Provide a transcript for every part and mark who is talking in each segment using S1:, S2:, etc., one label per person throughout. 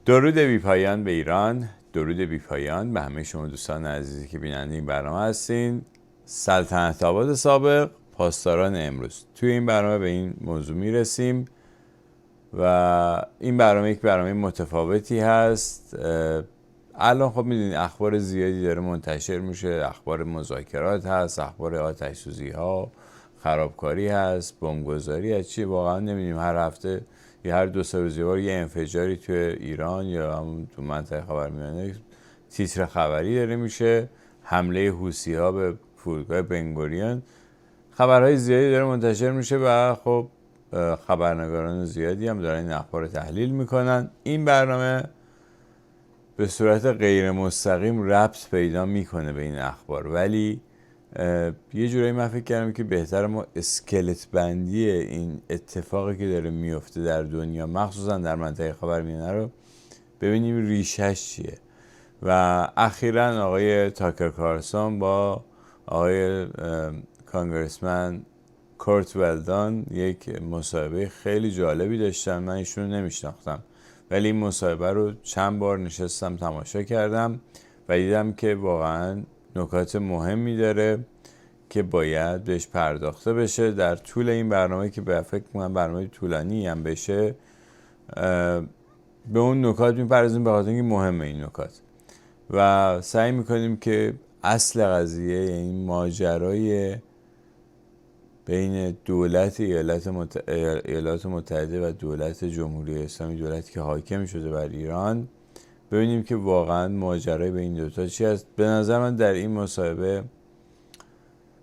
S1: درود بی پایان به ایران، درود بی پایان به همه شما دوستان عزیزی که بیننده این برنامه هستین. سلطنت آباد سابق، پاسداران امروز. توی این برنامه به این موضوع میرسیم و این برنامه یک برنامه متفاوتی هست. الان خب میدونید اخبار زیادی داره منتشر میشه، اخبار مذاکرات هست، اخبار آتش سوزی ها، خرابکاری هست، بمبگذاری هست، چی واقعا نمیدونیم. هر هفته یا هر دو سه روز یه بار یه انفجاری توی ایران یا همون تو منطقه خاورمیانه تیتر خبری داره میشه. حمله حوثی ها به فرودگاه بنگوریون، خبرهای زیادی داره منتشر میشه و خب خبرنگاران زیادی هم دارن این اخبار رو تحلیل میکنن. این برنامه به صورت غیر مستقیم ربط پیدا میکنه به این اخبار، ولی یه جورایی من فکر کردم که بهتر ما اسکلت بندی این اتفاقی که داره میفته در دنیا، مخصوصا در منطقه خاورمیانه، رو ببینیم ریشش چیه. و اخیراً آقای تاکر کارلسون با آقای کانگرسمن کورت ولدان یک مصاحبه خیلی جالبی داشتن. من ایشون نمیشناختم، ولی این مصاحبه رو چند بار نشستم تماشا کردم و دیدم که واقعا نکات مهمی داره که باید بهش پرداخته بشه. در طول این برنامه که به فکر کنم برنامه طولانی هم بشه، به اون نکات میپردازیم به خاطر اینکه مهمه این نکات و سعی میکنیم که اصل قضیه، یعنی ماجرای بین دولت ایالات متحده و دولت جمهوری اسلامی، دولتی که حاکم شده بر ایران، ببینیم که واقعا ماجرای بین دوتا چی است. به نظر من در این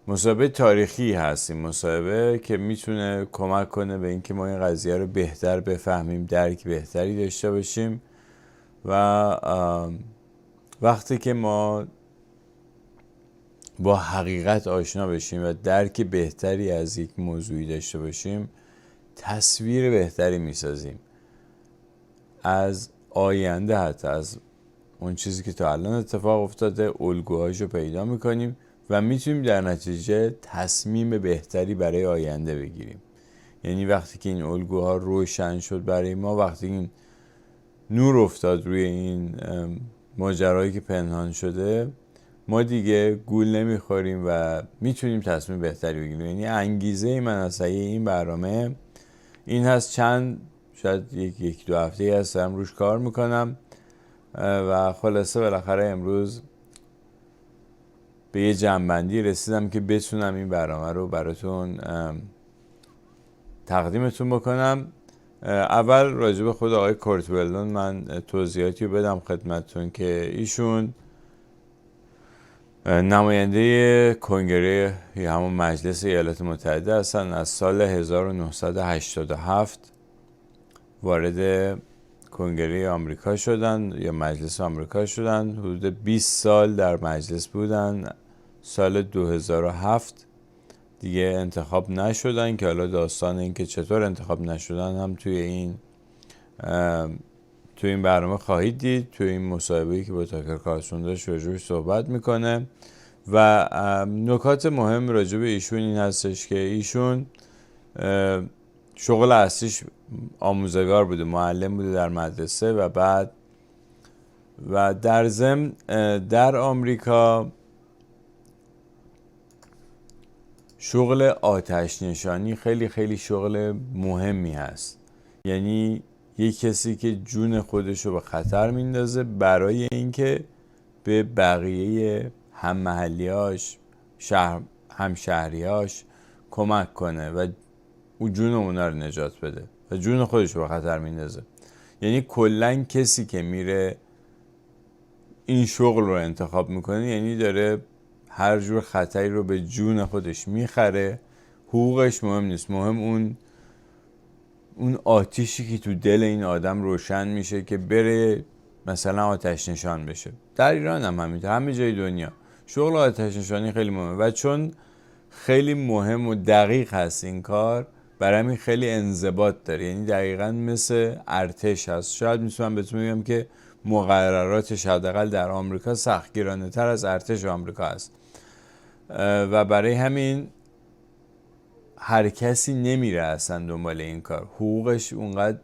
S1: مصاحبه تاریخی هست، این مصاحبه که میتونه کمک کنه به اینکه ما این قضیه رو بهتر بفهمیم، درک بهتری داشته باشیم و وقتی که ما با حقیقت آشنا بشیم و درک بهتری از یک موضوعی داشته باشیم، تصویر بهتری میسازیم از آینده، حتی از اون چیزی که تا الان اتفاق افتاده، الگوهاشو پیدا میکنیم و میتونیم در نتیجه تصمیم بهتری برای آینده بگیریم. یعنی وقتی که این الگوها روشن شد برای ما، وقتی این نور افتاد روی این ماجرایی که پنهان شده، ما دیگه گول نمیخوریم و میتونیم تصمیم بهتری بگیریم. یعنی انگیزه من از این برنامه این هست. شاید یک دو هفته هستم روش کار میکنم و خلاصه بالاخره امروز به یه جنبندی رسیدم که بتونم این برنامه رو براتون تقدیمتون بکنم. اول راجع به خود آقای کورت ولدان من توضیحاتی رو بدم خدمتتون که ایشون نماینده کنگره یا همون مجلس ایالات متحده هستن. از سال 1987 وارد کنگره آمریکا شدن یا مجلس آمریکا شدن. حدود 20 سال در مجلس بودن. سال 2007 دیگه انتخاب نشدن که حالا داستان این که چطور انتخاب نشدن هم توی این برنامه خواهید دید. توی این مصاحبه‌ای که با تاکر کارلسون داشت راجعش صحبت میکنه و نکات مهم راجع به ایشون این هستش که ایشون شغل اصلیش آموزگار بوده، معلم بوده در مدرسه و بعد و در ضمن در آمریکا شغل آتش نشانی خیلی خیلی شغل مهمی هست. یعنی یک کسی که جون خودش رو به خطر میندازه برای اینکه به بقیه هم محلیاش، همشهریاش کمک کنه و او جون اونا رو نجات بده و جون خودش رو به خطر میندازه. یعنی کلن کسی که میره این شغل رو انتخاب میکنه، یعنی داره هر جور خطری رو به جون خودش میخره. حقوقش مهم نیست، مهم اون آتیشی که تو دل این آدم روشن میشه که بره مثلا آتش نشان بشه. در ایران هم همینطور، همه جای دنیا شغل آتش نشانی خیلی مهمه و چون خیلی مهم و دقیق هست این کار، برای همین خیلی انضباط داره. یعنی دقیقاً مثل ارتش هست. شاید میتونم بهتون بگم که مقرراتش حداقل در آمریکا سختگیرانه تر از ارتش آمریکا است و برای همین هر کسی نمیره اصلا دنبال این کار. حقوقش اونقدر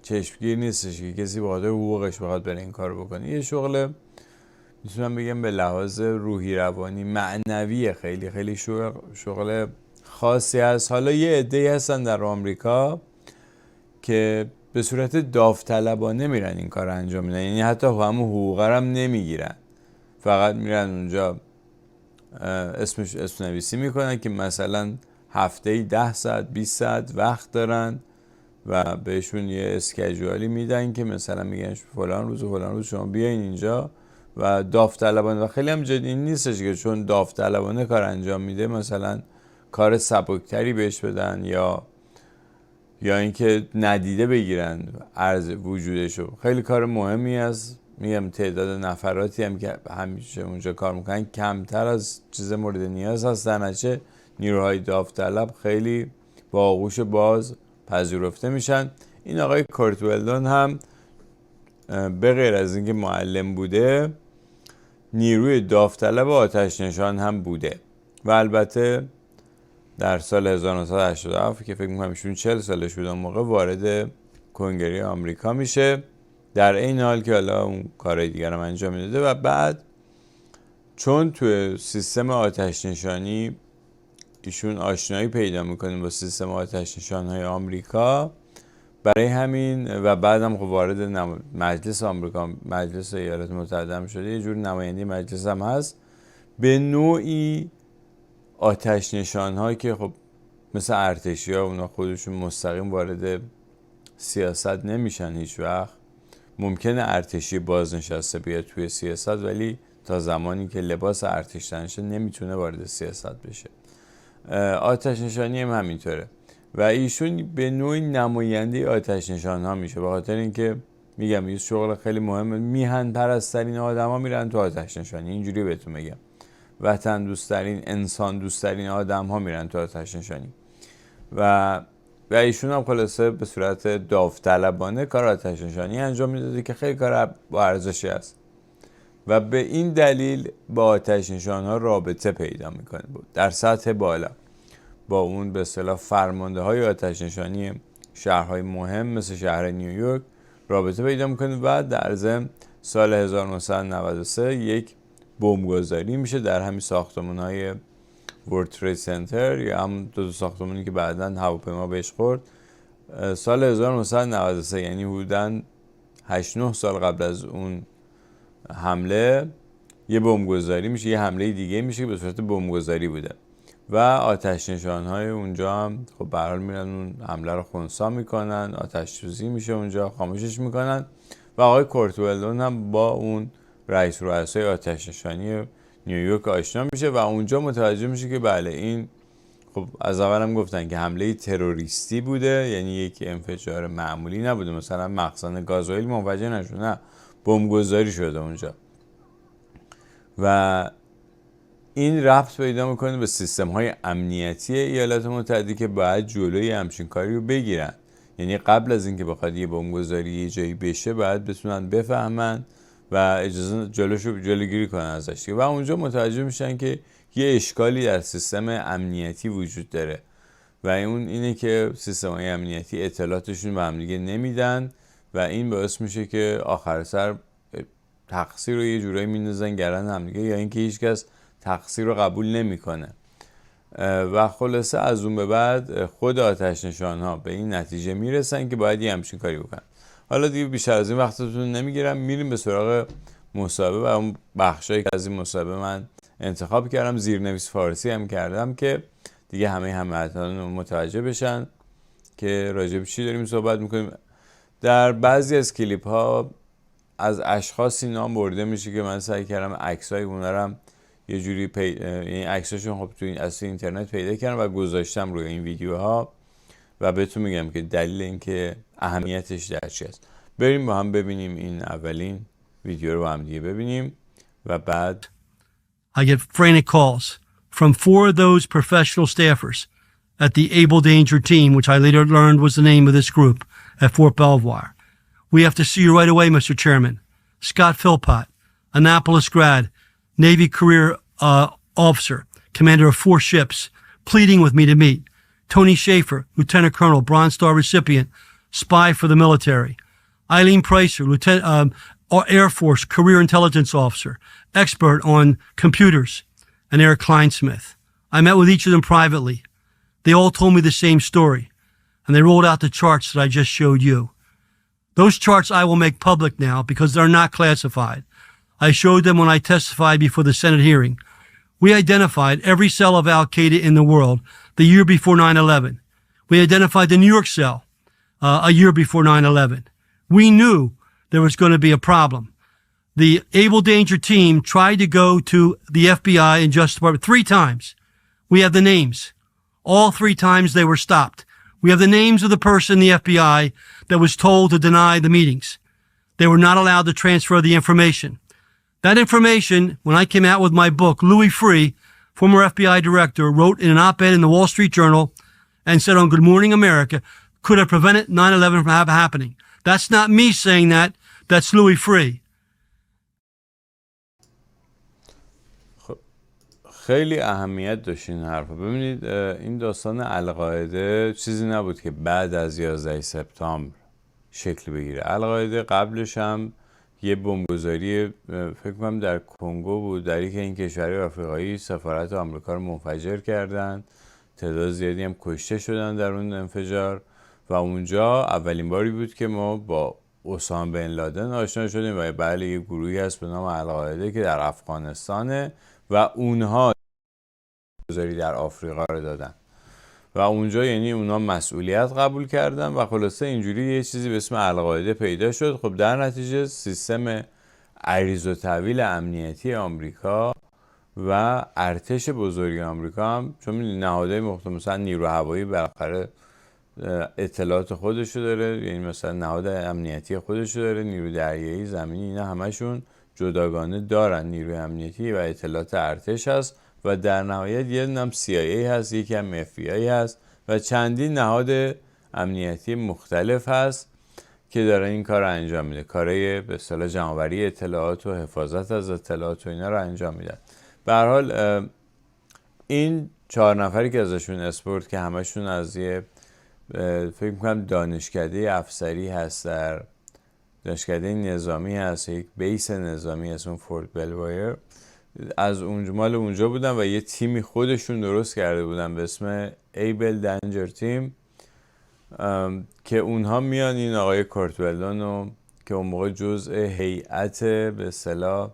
S1: چشمگیر نیستش که کسی به خاطر حقوقش بخواد بره این کار بکنه. یه شغل میتونم بگم به لحاظ روحی روانی معنوی خیلی خیلی شغل خاصی هست. حالا یه عده‌ای هستن در آمریکا که به صورت داوطلبانه میرن این کار انجام میدن، یعنی حتی همون حقوق هم نمیگیرن، فقط میرن اونجا اسم نویسی میکنن که مثلا هفته‌ای 10 ساعت 20 ساعت وقت دارن و بهشون یه اسکیجوالی میدن که مثلا میگن فلان روز و فلان روز شما بیاین اینجا و داوطلبانه. و خیلی هم جدی نیستش که چون داوطلبانه کار انجام میده مثلا کار سبکتری بهش بدن یا اینکه ندیده بگیرن ارز وجودشو. خیلی کار مهمی است. میگم تعداد نفراتی هم که همیشه اونجا کار میکنن کمتر از چیز مورد نیاز هستن، اچه نیروهای داوطلب خیلی با آغوش باز پذیرفته میشن. این آقای کورت ولدون هم به غیر از اینکه معلم بوده نیروی داوطلب آتش نشان هم بوده و البته در سال 1987 که فکر میکنم ایشون 40 سالش بود اون موقع وارد کنگره آمریکا میشه، در این حال که حالا اون کارهای دیگر هم انجام میداده. و بعد چون توی سیستم آتش نشانی ایشون آشنایی پیدا میکنه با سیستم آتش نشانهای آمریکا، برای همین و بعدم خب وارد مجلس آمریکا، مجلس ایالات متحده هم شده، یه جور نماینده مجلس هم هست. به نوعی آتش نشان‌ها که خب مثل ارتشی‌ها اونا خودشون مستقیم وارد سیاست نمیشن هیچ وقت، ممکنه ارتشی بازنشسته بیاد توی سیاست ولی تا زمانی که لباس ارتش تنشه نمیتونه وارد سیاست بشه. آتش نشانی هم همینطوره و ایشون به نوعی نماینده آتش نشان ها میشه، به خاطر اینکه میگم یه شغل خیلی مهمه. میهن پرسترین آدما میرن تو آتش نشانی، اینجوری بهتون میگم. وطن دوستترین، انسان دوستترین آدم ها میرن تو آتش نشانی و ایشون هم خلاصه به صورت داوطلبانه کار آتش نشانی انجام میداده که خیلی کار با ارزشی است و به این دلیل با آتش نشان ها رابطه پیدا میکنه بود در سطح بالا با اون به اصطلاح فرمانده های آتش نشانی شهرهای مهم مثل شهر نیویورک رابطه پیدا میکنه و در ضمن سال 1993 یک بمبگذاری میشه در همین ساختمان های ورلد ترید سنتر یا هم دو ساختمانی که بعداً هواپیما بهش خورد. سال 1993 یعنی حدوداً 8-9 سال قبل از اون حمله یه بمبگذاری میشه، یه حمله دیگه میشه که به صورت بمبگذاری بوده و آتش نشان‌های اونجا هم خب به هر حال میرن اون حمله رو خنثی میکنن، آتش سوزی میشه اونجا، خاموشش میکنن و آقای کورت ولدون هم با اون رئیس رؤسای آتش نشانی نیویورک آشنا میشه و اونجا متوجه میشه که بله این خب از اول هم گفتن که حمله تروریستی بوده، یعنی یک انفجار معمولی نبوده، مثلا مخزن گازوئیل منفجر نشده، نه بمبگذاری شده اونجا و این ربط پیدا میکنه به سیستم های امنیتی ایالات متحده که باید جلوی همچین کاری رو بگیرن. یعنی قبل از اینکه بخواد یه بمبگذاری یه جایی بشه باید بتونن بفهمن و اجازه جلوگیری کنن ازش و اونجا متوجه میشن که یه اشکالی در سیستم امنیتی وجود داره و اون اینه که سیستم های امنیتی اطلاعاتشون به هم دیگه نمیدن و این باعث میشه که آخر سر تقصیر رو یه جورایی میندازن گردن هم دیگه یا اینکه هیچکس تقصیر رو قبول نمیکنه و خلاصه از اون به بعد خود آتش نشان ها به این نتیجه میرسن که باید یه همچین کاری بکنن. حالا دیگه بیشتر از این وقتتون نمیگیرم، میریم به سراغ مصاحبه و اون بخشایی که از این مصاحبه من انتخاب کردم، زیرنویس فارسی هم کردم که دیگه همه هموطنان متوجه بشن که راجع به چی داریم صحبت میکنیم. در بعضی از کلیپ ها از اشخاصی نام برده میشه که من سعی کردم عکسای اونا رو هم یه جوری یعنی عکساشون خب تو این اصل اینترنت پیدا کردم و گذاشتم روی این ویدیوها و بهتون میگم که دلیل اینکه اهمیتش در چی است. بریم با هم ببینیم این اولین ویدیو رو با هم دیگه ببینیم و بعد
S2: I get frantic calls from 4 of those professional staffers at the Able Danger Team, which I later learned was the name of this group at Fort Belvoir. We have to see you right away, Mr. Chairman. Scott Philpott, Annapolis grad, Navy career officer, commander of 4 ships, pleading with me to meet. Tony Schaefer, Lieutenant Colonel, Bronze Star recipient, spy for the military. Eileen Pricer, Air Force career intelligence officer, expert on computers, and Eric Kleinsmith. I met with each of them privately. They all told me the same story, and they rolled out the charts that I just showed you. Those charts I will make public now because they're not classified. I showed them when I testified before the Senate hearing. We identified every cell of Al-Qaeda in the world the year before 9/11. We identified the New York cell a year before 9/11. We knew there was going to be a problem. The Able Danger team tried to go to the FBI and Justice Department 3 times. We have the names. All 3 times they were stopped. We have the names of the person in the FBI that was told to deny the meetings. They were not allowed to transfer the information. That information, when I came out with my book, Louis Freeh, former FBI director, wrote in an op-ed in the Wall Street Journal and said on Good Morning America, could have prevented 9/11 from happening. That's not me saying that. That's Louis Freeh.
S1: خیلی اهمیت داشت این حرفا. ببینید این داستان القاعده چیزی نبود که بعد از 11 سپتامبر شکل بگیره. القاعده قبلش هم یه بمبگذاری فکر کنم در کنگو بود، در یکی این کشورهای آفریقایی سفارت آمریکا رو منفجر کردن، تعداد زیادی هم کشته شدن در اون انفجار و اونجا اولین باری بود که ما با اسامه بن لادن آشنا شدیم و بله یه گروهی هست به نام القاعده که در افغانستانه و اونها گذاری در آفریقا رو دادن و اونجا یعنی اونا مسئولیت قبول کردن و خلاصه اینجوری یه چیزی به اسم القاعده پیدا شد. خب در نتیجه سیستم عریض و طویل امنیتی آمریکا و ارتش بزرگ آمریکا هم چون نهادهای مختلف مثلا نیرو هوایی بالاخره اطلاعات خودشو داره، یعنی مثلا نهاد امنیتی خودشو داره، نیرو دریایی زمینی اینا همشون جداگانه دارن نیروی امنیتی و اطلاعات ارتش هست و در نهایت یه نام CIA هست، یکی هم FBI هست و چندین نهاد امنیتی مختلف هست که دارن این کار رو انجام میده، کارهای به اصطلاح جمع‌آوری اطلاعات و حفاظت از اطلاعات و اینا رو انجام میدن. به هر حال این 4 نفری که ازشون اسپورت که همشون از یه فکر میکنم دانشکده افسری هست، در دانشکده نظامی هست، یک بیس نظامی هست اون فورت بلوایر، از اونجا مال اونجا بودن و یه تیمی خودشون درست کرده بودن به اسم ایبل دنجر تیم که اونها میان این آقای کورت ولدون که اون موقع جزء هیئت به اصطلاح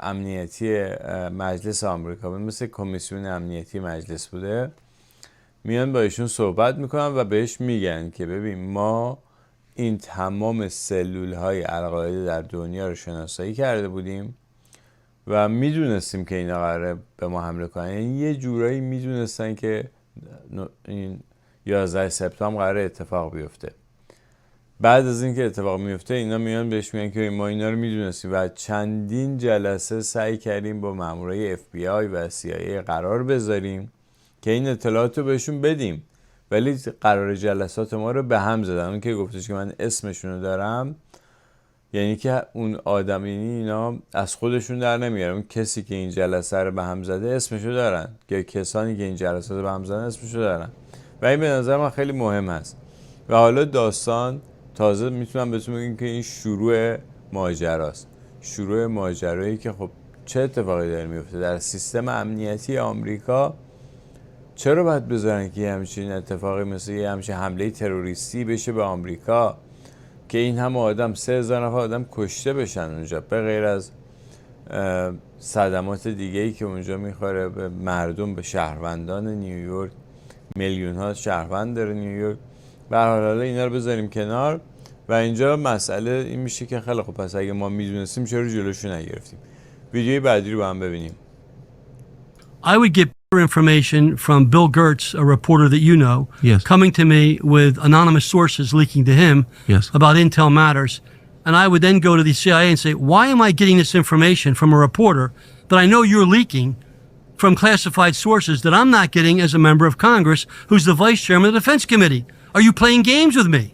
S1: امنیتی مجلس آمریکا بود، مثل کمیسیون امنیتی مجلس بوده، میان با ایشون صحبت میکنن و بهش میگن که ببین ما این تمام سلول های القاعده در دنیا رو شناسایی کرده بودیم و میدونستیم که اینا قراره به ما حمله کنن، یعنی یه جورایی میدونستن که این 11 سپتامبر قراره اتفاق بیفته. بعد از اینکه اتفاق میفته اینا میان بهش میگن که ما اینا رو میدونستیم و چندین جلسه سعی کردیم با مامورای FBI و CIA قرار بذاریم که این اطلاعات رو بهشون بدیم، ولی قرار جلسات ما رو به هم زدن. اون که گفتش که من اسمشون رو دارم، یعنی که اون آدم اینا از خودشون در نمیارن، اون کسی که این جلسه رو به هم زده اسمشو دارن، که کسانی که این جلسات رو به هم زدن اسمشو دارن و این به نظر من خیلی مهم هست. و حالا داستان تازه میتونم بهتون بگم که این شروع ماجراست، شروع ماجرایی که خب چه اتفاقی داره میفته در سیستم امنیتی آمریکا. چرا باید بذارن که همچین اتفاقی مثل یه همچین حمله تروریستی بشه به آمریکا که این همه آدم 3000 نفر آدم کشته بشن اونجا، به غیر از صدمات دیگه‌ای که اونجا میخوره به مردم، به شهروندان نیویورک، میلیون ها شهروند داره نیویورک. به هر حال اینا رو بذاریم کنار و اینجا مسئله این میشه که خیلی خب پس اگه ما میدونستیم چرا جلوشو نگرفتیم. ویدیوی بعدی رو با هم ببینیم.
S2: I would get information from Bill Gertz, a reporter that you know,
S3: Yes.
S2: coming to me with anonymous sources leaking to him
S3: Yes.
S2: about intel matters. And I would then go to the CIA and say, why am I getting this information from a reporter that I know you're leaking from classified sources that I'm not getting as a member of Congress who's the vice chairman of the Defense Committee? Are you playing games with me?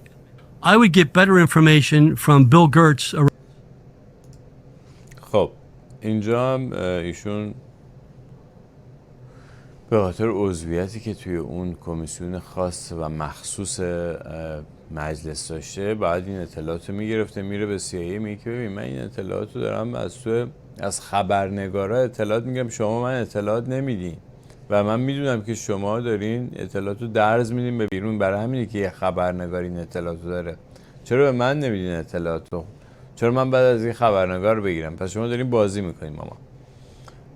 S2: I would get better information from Bill Gertz.
S1: خب اینجا هم ایشون به خاطر عضویتی که توی اون کمیسیون خاص و مخصوص مجلس داشته باید این اطلاعات رو میگرفته، میره به CIA میگه که ببین من این اطلاعات رو دارم از خبرنگارا اطلاعات میگم، شما من اطلاعات نمیدین و من میدونم که شما دارین اطلاعات رو درز میدین به بیرون، برای همینه که یه خبرنگار این اطلاعات رو داره. چرا به من نمیدین اطلاعات رو؟ چرا من بعد از این خبرنگار بگیرم؟ پس شما دارین بازی میکنین ماما.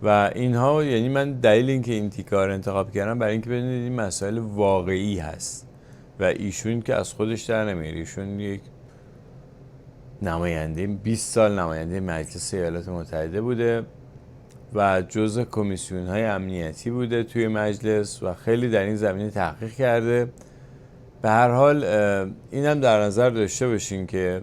S1: و اینها، یعنی من دلیل اینکه این تیکار رو انتخاب کردم برای اینکه بدونید این مسائل واقعی هست و ایشون که از خودش در نمیاره. ایشون یک نماینده 20 سال نماینده مجلس ایالات متحده بوده و جزء کمیسیون های امنیتی بوده توی مجلس و خیلی در این زمینه تحقیق کرده. به هر حال اینم در نظر داشته باشین که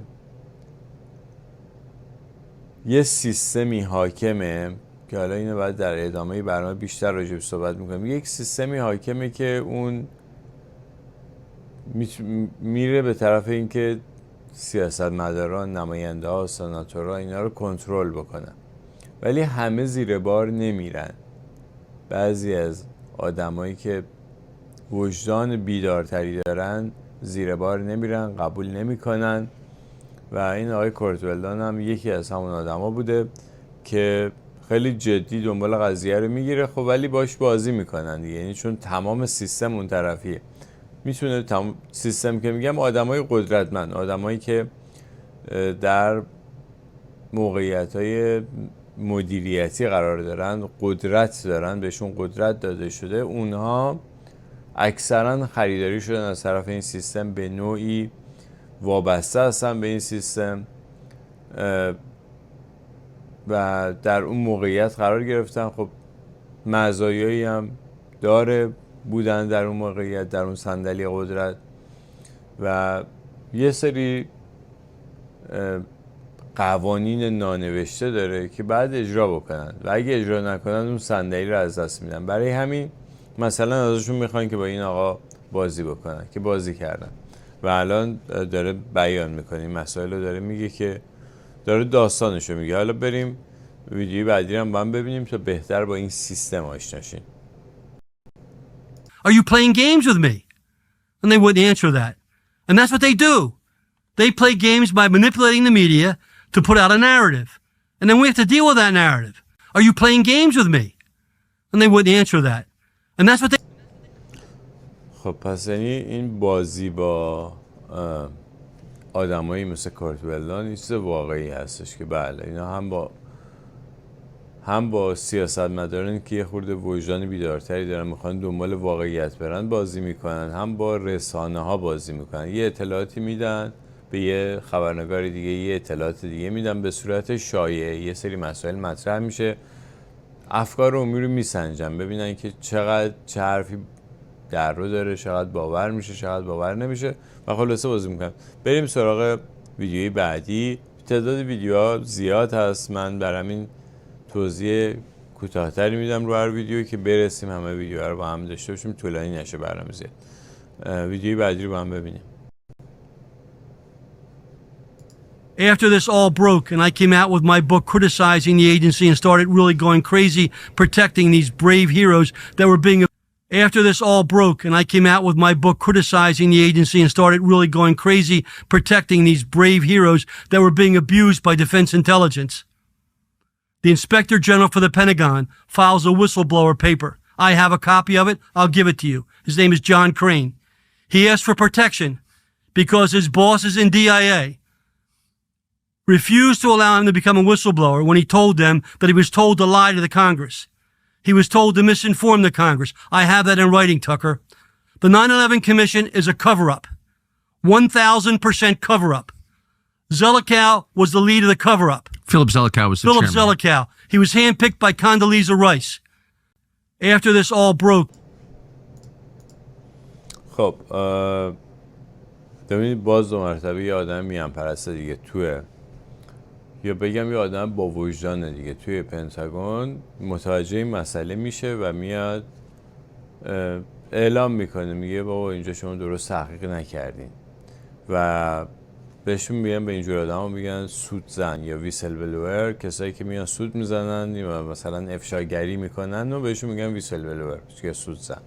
S1: یه سیستمی حاکمه که حالا اینو بعد در ادامه برنامه بیشتر راجع صحبت میکنم. یک سیستمی حاکمه که اون میره به طرف اینکه سیاستمداران، نماینده ها، سناتورها اینا رو کنترل بکنن، ولی همه زیر بار نمیرن. بعضی از آدمایی که وجدان بیدارتری دارن زیر بار نمیرن، قبول نمیکنن و این آقای کورت ولدان هم یکی از همون آدما بوده که خیلی جدی دنبال قضیه رو میگیره، خب ولی باش بازی میکنن دیگه، یعنی چون تمام سیستم اون طرفیه. میتونه سیستم که میگم آدمای قدرتمند، آدمایی که در موقعیت‌های مدیریتی قرار دارن، قدرت دارن، بهشون قدرت داده شده، اونها اکثرا خریداری شدن از طرف این سیستم، به نوعی وابسته هستن به این سیستم و در اون موقعیت قرار گرفتن. خب مزایایی هم داره بودن در اون موقعیت، در اون صندلی قدرت، و یه سری قوانین نانوشته داره که بعد اجرا بکنن و اگه اجرا نکنن اون صندلی رو از دست میدن. برای همین مثلا ازشون میخوان که با این آقا بازی بکنن که بازی کردن و الان داره بیان میکنه این مسائل رو، داره میگه که داره داستانشو میگه. حالا بریم ویدیوی بعدی رو با هم ببینیم تا بهتر با این سیستم آشنا شیم.
S2: Are you playing games with me? And they wouldn't answer that. And that's what they do. They play games by manipulating the media to put out a narrative. And then we have to deal with that narrative. Are you playing games with me? And they wouldn't answer that. And that's what they...
S1: خب پس یعنی این بازی با آدمایی مثل کورت ولدان این چیز واقعی هستش که بله اینا هم با سیاستمداران که یه خورده وجدان بیدارتری دارن، میخوان دنبال واقعیت برن بازی میکنن، هم با رسانه ها بازی میکنن. یه اطلاعاتی میدن به یه خبرنگار دیگه، یه اطلاعات دیگه میدن به صورت شایعه، یه سری مسائل مطرح میشه، افکار عمومی رو میسنجن ببینن که چقدر چه حرفی در رو داره، چقدر باور میشه، چقدر باور نمیشه و خلاصه بازی میکنن. بریم سراغ ویدیوی بعدی. تعداد ویدیوها زیاد هست، من برای همین توضیح کوتاه‌تری میدم رو هر ویدیویی که برسیم همه ویدیوها رو با هم داشته باشیم، طولانی نشه برنامه زیاد. ویدیوی بعدی رو با هم ببینیم.
S2: After this all broke and I came out with my book criticizing the agency and started really going crazy protecting these brave heroes that were being... After this all broke and I came out with my book criticizing the agency and started really going crazy protecting these brave heroes that were being abused by Defense Intelligence, the Inspector General for the Pentagon files a whistleblower paper. I have a copy of it. I'll give it to you. His name is John Crane. He asked for protection because his boss is in DIA. Refused to allow him to become a whistleblower when he told them that he was told to lie to the Congress. He was told to misinform the Congress. I have that in writing, Tucker. The 9/11 Commission is a cover-up. 1,000% cover-up. Zelikow was the lead of the cover-up.
S3: Philip Zelikow was the
S2: Philip
S3: chairman.
S2: Zelikow. He was handpicked by Condoleezza Rice. After this all broke.
S1: خب ببینید باز دو مرتبه یه آدم میان پرسته دیگه توه، یا بگم یه آدم با وجدان دیگه توی پنتاگون متوجه این مسئله میشه و میاد اعلام میکنه، میگه بابا اینجا شما درست تحقیق نکردین و بهشون میگن، به اینجور آدما میگن سود زن یا ویسل بلوور. کسایی که میان سود میزنن یا مثلا افشاگری میکنن و بهشون میگن ویسل بلوور یا سود زن.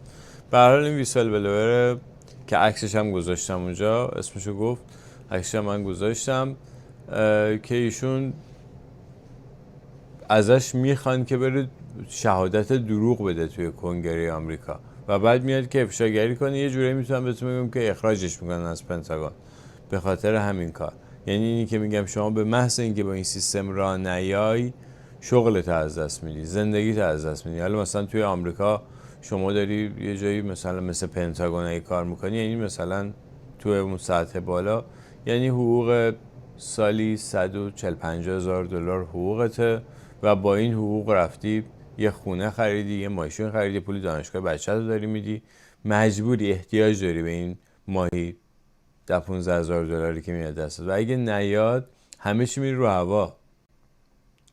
S1: به هر حال این ویسل بلوور که عکسش هم گذاشتم اونجا، اسمشو گفت، عکسش هم من گذاشتم، که ایشون ازش میخوان که بره شهادت دروغ بده توی کنگره آمریکا و بعد میاد که افشاگری کنه. یه جوری میتونم بهتون بگم که اخراجش میکنن از پنتاگون به خاطر همین کار. یعنی اینی که میگم شما به محض اینکه با این سیستم راه نیای، شغلت از دست میدی، زندگیت از دست میدی. حالا مثلا توی آمریکا شما داری یه جایی مثلا مثل پنتاگون ای کار میکنی، یعنی مثلا توی اون سطح بالا، یعنی حقوق سالی 140-150 هزار دلار حقوقته و با این حقوق رفتی یه خونه خریدی، یه ماشین خریدی، پول دانشگاه بچه رو داری میدی، مجبوری، احتیاج داری به این ماهی 10-15 هزار دلاری که میاد دستت و اگه نیاد همه چی میره رو هوا.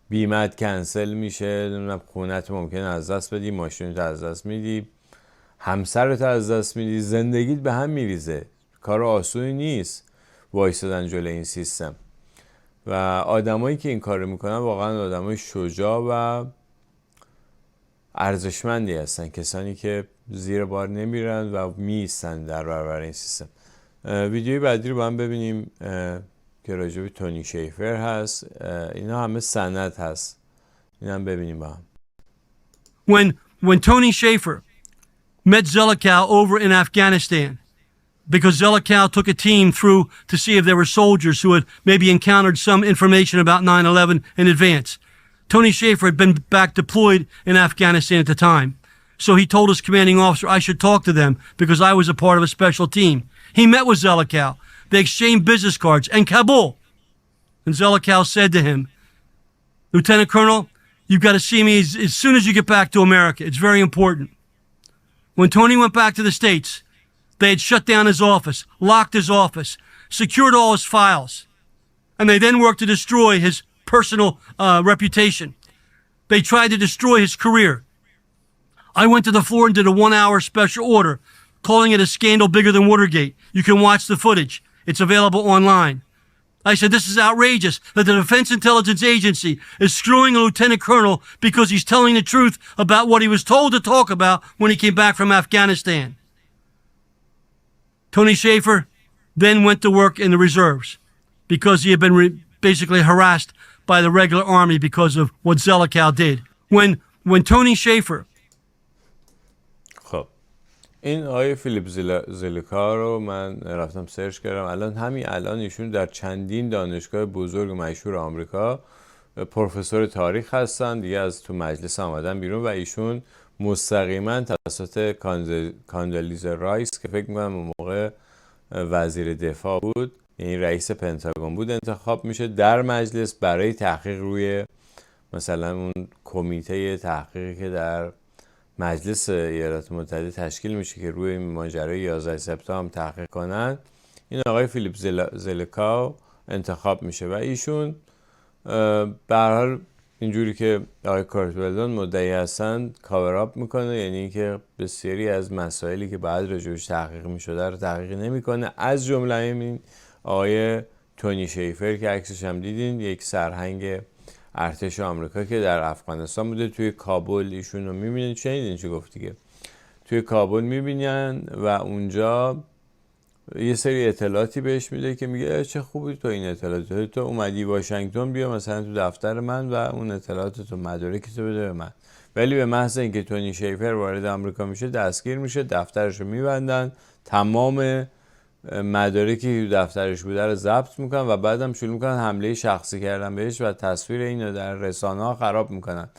S1: بیمت کنسل میشه، نمیدونم خونت ممکنه از دست بدی، ماشینت از دست میدی، همسرت از دست میدی، زندگیت به هم میریزه. کار آسونی نیست وایسادن جلوی این سیستم و آدمایی که این کارو میکنن واقعا آدمای شجاع و ارزشمندی هستن، کسانی که زیر بار نمیرن و میایستن در برابر این سیستم. ویدیوی بعدی رو با هم ببینیم که راجع به تونی شیفر هست. اینا همه سند هست، اینا هم ببینیم با هم.
S2: When Tony Shaffer met Zelikow over in Afghanistan, because Zelikow took a team through to see if there were soldiers who had maybe encountered some information about 9/11 in advance. Tony Shaffer had been back deployed in Afghanistan at the time. So he told his commanding officer I should talk to them because I was a part of a special team. He met with Zelikow. They exchanged business cards in Kabul. And Zelikow said to him, Lieutenant Colonel, you've got to see me as soon as you get back to America. It's very important. When Tony went back to the States, they had shut down his office, locked his office, secured all his files, and they then worked to destroy his personal reputation. They tried to destroy his career. I went to the floor and did a 1-hour special order, calling it a scandal bigger than Watergate. You can watch the footage. It's available online. I said, this is outrageous that the Defense Intelligence Agency is screwing a lieutenant colonel because he's telling the truth about what he was told to talk about when he came back from Afghanistan. Tony Shaffer then went to work in the reserves because he had been basically harassed by the regular army because of what Zelikow did. When Tony Shaffer...
S1: خب این آقای فیلیپ زلیکا رو من رفتم سرچ کردم. همین الان ایشون در چندین دانشگاه بزرگ و مشهور آمریکا پروفسور تاریخ هستن دیگه، از تو مجلس آمدن بیرون و ایشون مستقیما توسط کاندلیزا رایس که فکر میکنم اون موقع وزیر دفاع بود، یعنی رئیس پنتاگون بود، انتخاب میشه در مجلس برای تحقیق روی مثلا اون کمیته تحقیقی که در مجلس ایالات متحده تشکیل میشه که روی ماجرای 11 سپتامبر تحقیق کنن. این آقای فیلیپ زلیکا انتخاب میشه و ایشون به هر حال اینجوری که آقای کورت ولدون مدعی هستن کاورآپ میکنه، یعنی اینکه بسیاری از مسائلی که بعد راجعش تحقیق میشده رو تحقیق نمیکنه. از جمله این آقای تونی شیفر که عکسش هم دیدین، یک سرهنگ ارتش آمریکا که در افغانستان بوده، توی کابل ایشون رو میبینین. شنیدین چی گفت دیگه؟ توی کابل میبینن و اونجا یه سری اطلاعاتی بهش میده که میگه چه خوبی تو این اطلاعات، تو اومدی واشنگتن، بیا مثلا تو دفتر من و اون اطلاعات تو مدارکتو بده به من. ولی به محض اینکه تونی شیفر وارد آمریکا میشه دستگیر میشه، دفترشو میبندن، تمام مدارکی که دفترش بوده رو ضبط میکنن و بعدم شروع میکنن حمله شخصی کردن بهش و تصویر اینو در رسانه‌ها خراب میکنن.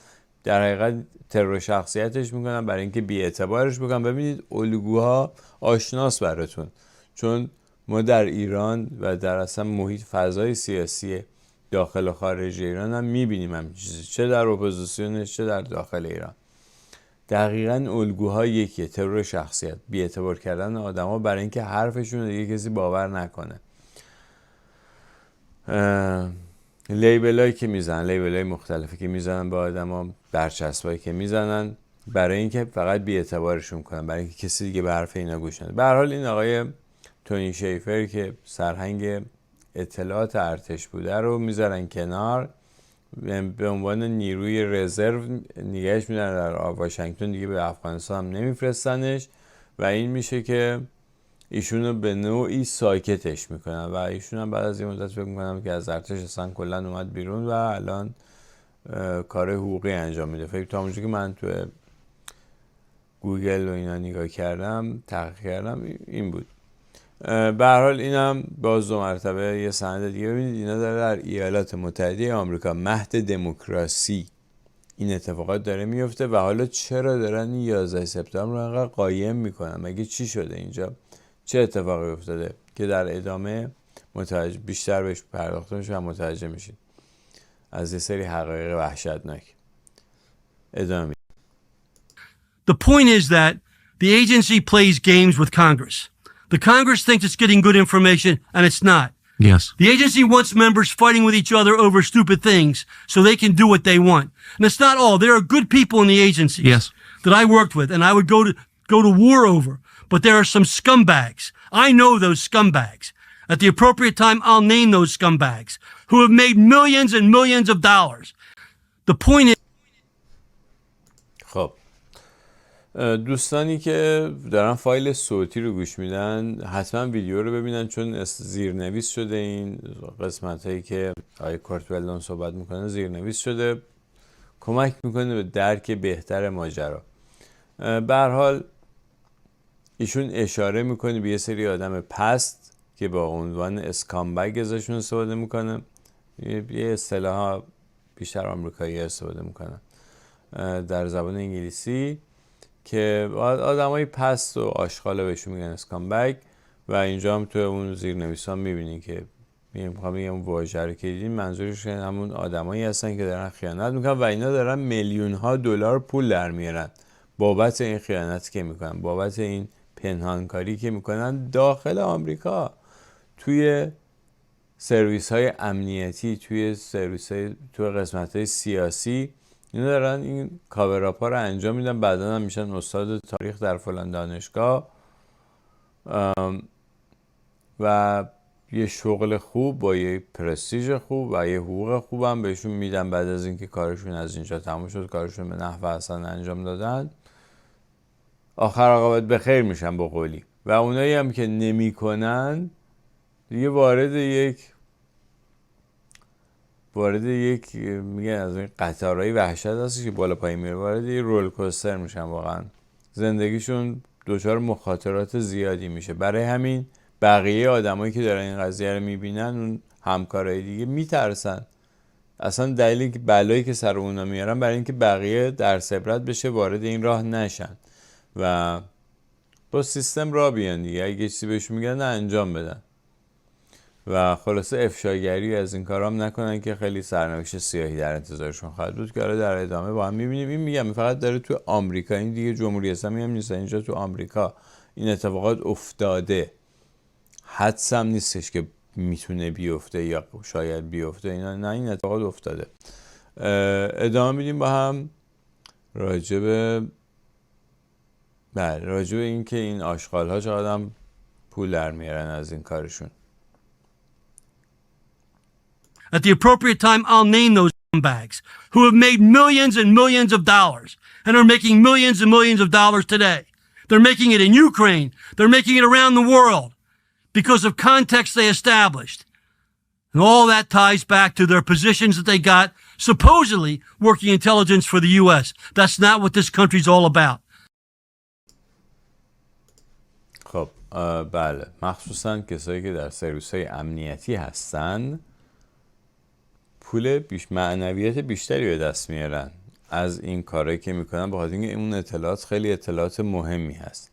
S1: در حقیقت ترور شخصیتش میکنن برای اینکه بی‌اعتبارش بکنن. ببینید الگوها آشناس براتون، چون ما در ایران و در اصلا محیط فضای سیاسی داخل و خارج ایران هم میبینیم هم چیزی، چه در اپوزیسیون چه در داخل ایران. دقیقاً الگوها یکیه، ترور شخصیت، بی‌اعتبار کردن آدما برای اینکه حرفشون رو دیگه کسی باور نکنه. لیبلایی که میزنن، لیبلای مختلفی که میزنن به آدما، برچسبایی که میزنن برای اینکه فقط بی‌اعتبارشون کنن، برای اینکه کسی دیگه به حرف اینا گوش نده. به هر حال این آقای تونی شیفر که سرهنگ اطلاعات ارتش بوده رو میذارن کنار، به عنوان نیروی رزرو نگهش میدارن در واشنگتن، دیگه به افغانستان هم نمیفرستنش و این میشه که ایشون رو به نوعی ساکتش میکنن و ایشون هم بعد از این مدت فکر میکنم که از ارتش اصلا کلا اومد بیرون و الان کار حقوقی انجام میده. فکر تا اونجایی که من تو گوگل و اینا نگاه کردم، تحقیق کردم، این بود. به هر حال اینم باز 2 مرتبه یه سند دیگه. ببینید اینا داره در ایالات متحده آمریکا، مهد دموکراسی، این اتفاقات داره میفته و حالا چرا دارن 11 سپتامبر رو انقدر قایم میکنن؟ مگه چی شده اینجا؟ چه اتفاقی افتاده که در ادامه بیشتر بهش پرداخته میشه و متوجه میشید از یه سری حقایق وحشتناک. ادامه.
S2: The point is that the agency plays games with Congress. The Congress thinks it's getting good information, and it's not.
S3: Yes.
S2: The agency wants members fighting with each other over stupid things so they can do what they want. And it's not all. There are good people in the agency
S3: Yes.
S2: that I worked with and I would go to war over. But there are some scumbags. I know those scumbags. At the appropriate time, I'll name those scumbags who have made millions and millions of dollars. The point is...
S1: خب دوستانی که دارن فایل صوتی رو گوش میدن حتما ویدیو رو ببینن، چون زیرنویس شده. این قسمت هایی که آقای کورت ولدون صحبت میکنه زیرنویس شده، کمک میکنه به درک بهتر ماجرا. به هر حال ایشون اشاره میکنه به یه سری آدم پست که با عنوان اسکامبگ ازشون استفاده میکنه. یه اصطلاح بیشتر آمریکایی استفاده میکنن در زبان انگلیسی که آدمای پست و آشغال بهشون میگن اسکامبگ. و اینجا هم تو اون زیرنویسان میبینی که میخوام بگم واژه رو که دیدین منظورش همون آدمایی هستن که دارن خیانت میکنن و اینا دارن میلیون ها دلار پول در میارن بابت این خیانت که میکنن، بابت این پنهانکاری که میکنن داخل آمریکا، توی سرویس های امنیتی، توی سرویس های، توی قسمت های سیاسی. اینا دارن این کاوراپا رو انجام میدن، بعدا هم میشن استاد تاریخ در فلان دانشگاه و یه شغل خوب با یه پرستیژ خوب و یه حقوق خوب هم بهشون میدن. بعد از اینکه کارشون از اینجا تموم شد، کارشون به نحو حسن انجام دادن، آخر عاقبت به خیر میشن با قولی. و اونایی هم که نمی کنن دیگه وارد یک میگن از این قطارهای وحشت هست که بالا پایین میره، وارد یه رول کوستر میشن. واقعا زندگیشون دچار مخاطرات زیادی میشه. برای همین بقیه آدمایی که دارن این قضیه رو میبینن، اون همکارای دیگه میترسن. اصلا دلیلی که بلایی که سر اونا میارن برای اینکه بقیه درس عبرت بشه، وارد این راه نشن و با سیستم را بیان دیگه. اگه چیزی بهشون میگن نه انجام بدن و خلاصه افشاگری از این کارام نکنن که خیلی سرنوشت سیاهی در انتظارشون خواهد بود که در ادامه با هم میبینیم. این میگم فقط داره تو آمریکا، این دیگه جمهوری اسلامی هم نیست، اینجا تو آمریکا این اتفاقات افتاده. حدس هم نیستش که میتونه بیفته یا شاید بیفته، اینا نه، این اتفاقات افتاده. ادامه میدیم با هم راجب این که این آشغال ها چقدر هم پول در میارن از این کارشون.
S2: At the appropriate time, I'll name those scumbags who have made millions and millions of dollars and are making millions and millions of dollars today. They're making it in Ukraine. They're making it around the world because of context they established. And all that ties back to their positions that they got, supposedly working intelligence for the U.S. That's not what this country's all about.
S1: خب بله، مخصوصا کسایی که در سرویس های امنیتی هستن پول معنویت بیشتری به دست میارن از این کارهایی که میکنن، بخاطر اینکه اون اطلاعات خیلی اطلاعات مهمی هست،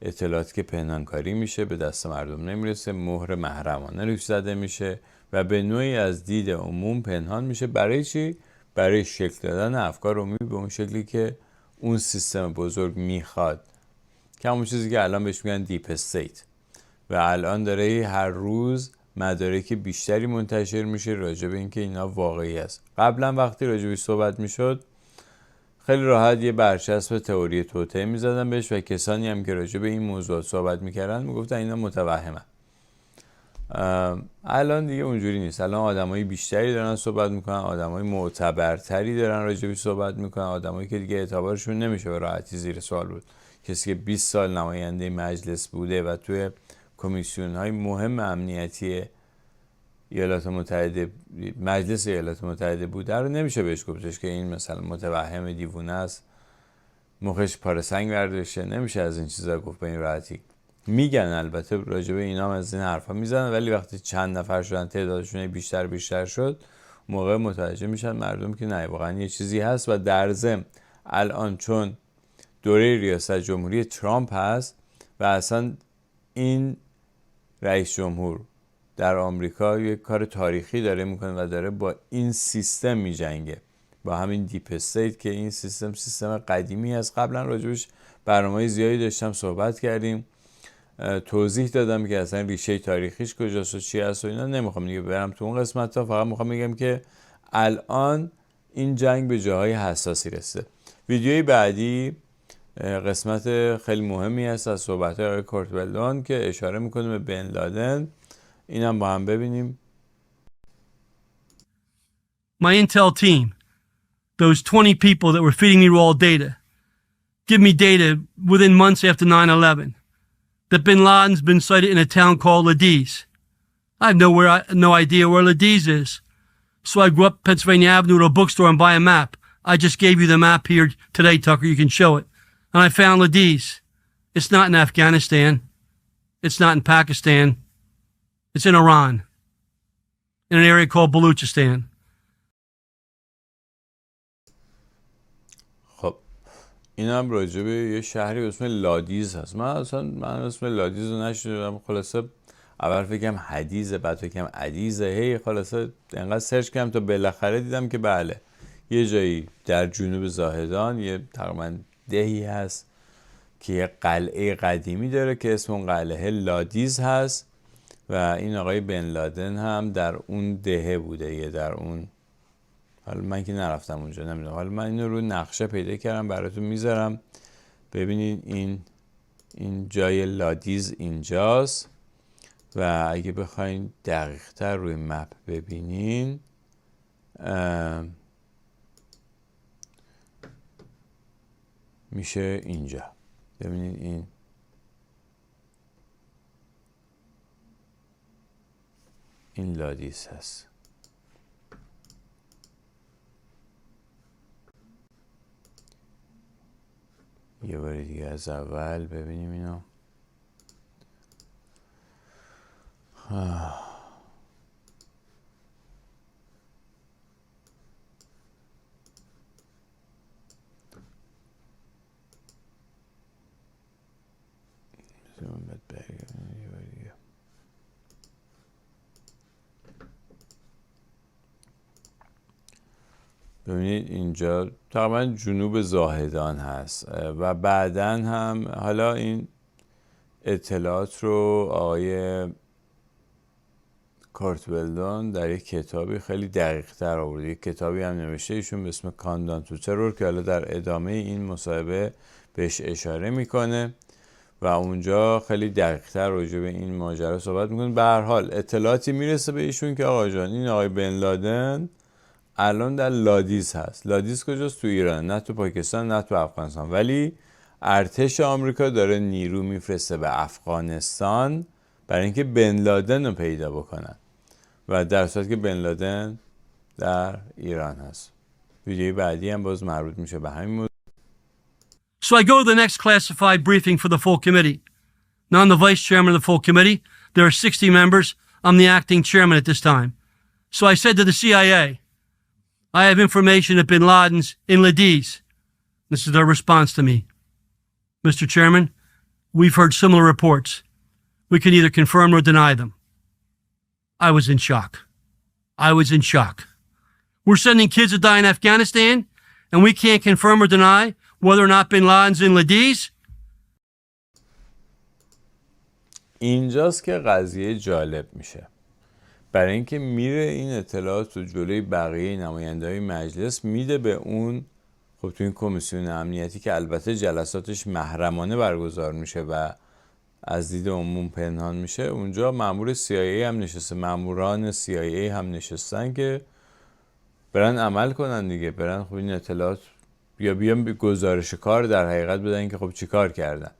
S1: اطلاعاتی که پنهانکاری میشه، به دست مردم نمیرسه، مهر محرمانه روش زده میشه و به نوعی از دید عموم پنهان میشه. برای چی؟ برای شکل دادن افکار عمومی به اون شکلی که اون سیستم بزرگ میخواد، که همون چیزی که الان بهش میگن دیپ استیت. و الان داره هر روز مدارک بیشتری منتشر میشه راجع به اینکه اینا واقعی است. قبلا وقتی راجع بهش صحبت میشد خیلی راحت یه برچسب تئوری توطئه میزدن بهش و کسانی هم که راجع به این موضوع صحبت میکردن میگفتن اینا متوهمن. الان دیگه اونجوری نیست. الان آدمای بیشتری دارن صحبت میکنن، آدمای معتبرتری دارن راجبش صحبت میکنن، آدمایی که دیگه اعتبارشون نمیشه به راحتی زیر سوال بود. کسی که 20 سال نماینده مجلس بوده و توی کمیسیون های مهم امنیتی ایالات متحده، مجلس ایالات متحده بوده رو نمیشه بهش گفتش که این مثلا متوهم دیوونه است، مخش پاره سنگ برداشته. نمیشه از این چیزا گفت به این راحتی. میگن البته راجع به اینا از این حرفا میزنن، ولی وقتی چند نفر شدن، تعدادشون بیشتر شد، موقع متوجه میشن مردم که نه، واقعا یه چیزی هست. و در ضمن الان چون دوره ریاست جمهوری ترامپ هست و اصلا این رئیس جمهور در آمریکا یک کار تاریخی داره میکنه و داره با این سیستم میجنگه، با همین دیپ استیت که این سیستم قدیمی است. قبلا راجبش برنامه‌های زیادی داشتم صحبت کردیم، توضیح دادم که اصلا ریشه تاریخیش کجاست و چی هست و اینا. نمیخوام دیگه برم تو اون قسمت ها، فقط میخوام بگم که الان این جنگ به جاهای حساسی رسیده. ویدیوی بعدی قسمت خیلی مهمی هست از صحبت‌های آقای کورت ولدون که اشاره میکنه به بن لادن. اینم با هم ببینیم.
S2: My intel team, those 20 people that were feeding me raw data, give me data within months after 9/11 that bin Laden's been sighted in a town called Ladiz. I have no idea where Ladiz is. So I go up Pennsylvania Avenue to a bookstore and buy a map. I just gave you the map here today, Tucker. You can show it. And I found Ladiz. It's not in Afghanistan. It's not in Pakistan. It's in Iran, in an area called Baluchistan.
S1: خب این هم راجع به یه شهری به اسم لادیز هست. من اسم لادیز رو نشنیدم. خلاصه اول فکرم حدیثه، بعد فکرم عدیزه، هی خلاصه انقدر سرچ کردم تا بالاخره دیدم که بله، یه جایی در جنوب زاهدان یه تقریبا دهی هست که یه قلعه قدیمی داره که اسم اون قلعه لادیز هست و این آقای بن لادن هم در اون دهه بوده، یه در اون. حالا من که نرفتم اونجا نمیدونم، حالا من اینو رو نقشه پیدا کردم براتون میذارم ببینید. این جای لادیز اینجاست و اگه بخواین دقیق تر روی مپ ببینین میشه اینجا. ببینید این لادیز هست. یه بار دیگه از اول ببینیم اینو. ببینید اینجا تقریبا جنوب زاهدان هست و بعداً هم حالا این اطلاعات رو آقای کورت ولدون در یک کتابی خیلی دقیق تر آورده. یک کتابی هم نوشته ایشون به اسم کاندان تو ترور که حالا در ادامه این مصاحبه بهش اشاره میکنه و اونجا خیلی دقیق تر راجع به این ماجرا صحبت میکنه. به هر حال اطلاعاتی میرسه به ایشون که آقا جان این آقای بن لادن الان در لادیز هست. لادیز کجاست؟ تو ایران، نه تو پاکستان نه تو افغانستان. ولی ارتش آمریکا داره نیرو میفرسته به افغانستان برای اینکه بن لادن رو پیدا بکنن و در صورتی که بن لادن در ایران هست. ویدیوی بعدی هم باز مربوط میشه به همین موضوع.
S2: So I go to the next classified briefing for the full committee. Now I'm the vice chairman of the full committee. There are 60 members. I'm the acting chairman at this time. So I said to the CIA, I have information that bin Laden's in Ladiz. This is their response to me. Mr. Chairman, we've heard similar reports. We can either confirm or deny them. I was in shock. We're sending kids to die in Afghanistan, and we can't confirm or deny whether or not bin Laden's in Ladiz?
S1: اینجاست که قضیه جالب میشه. برای اینکه میره این اطلاعات رو جلوی بقیه نماینده‌های مجلس میده به اون، خب تو این کمیسیون امنیتی که البته جلساتش محرمانه برگزار میشه و از دید عموم پنهان میشه، اونجا مأمور CIA هم نشسته، مأموران CIA هم نشستن که برن عمل کنن دیگه، برن خب این اطلاعات بیان گزارش کار در حقیقت بدن که خب چی کار کردن.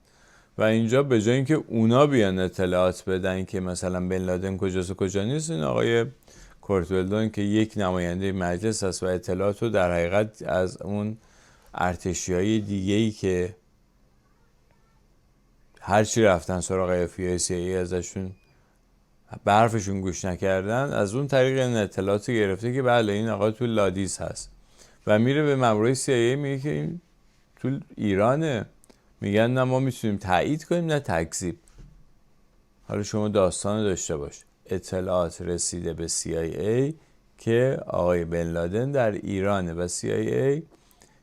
S1: و اینجا به جای اینکه اونا بیان اطلاعات بدن که مثلا بن لادن کجاست و کجا نیست، این آقای کورت ولدون که یک نماینده مجلس است و اطلاعات رو در حقیقت از اون ارتشیای دیگه‌ای که هرچی رفتن سراغ FBI ازشون به حرفشون گوش نکردن، از اون طریق این اطلاعات گرفته که بله این آقا تو لادیز هست و میره به مامورای CIA میگه که این تو ایرانه. میگن نه ما میتونیم تایید کنیم نه تکذیب. حالا شما داستان داشته باش، اطلاعات رسیده به CIA که آقای بن لادن در ایرانه و CIA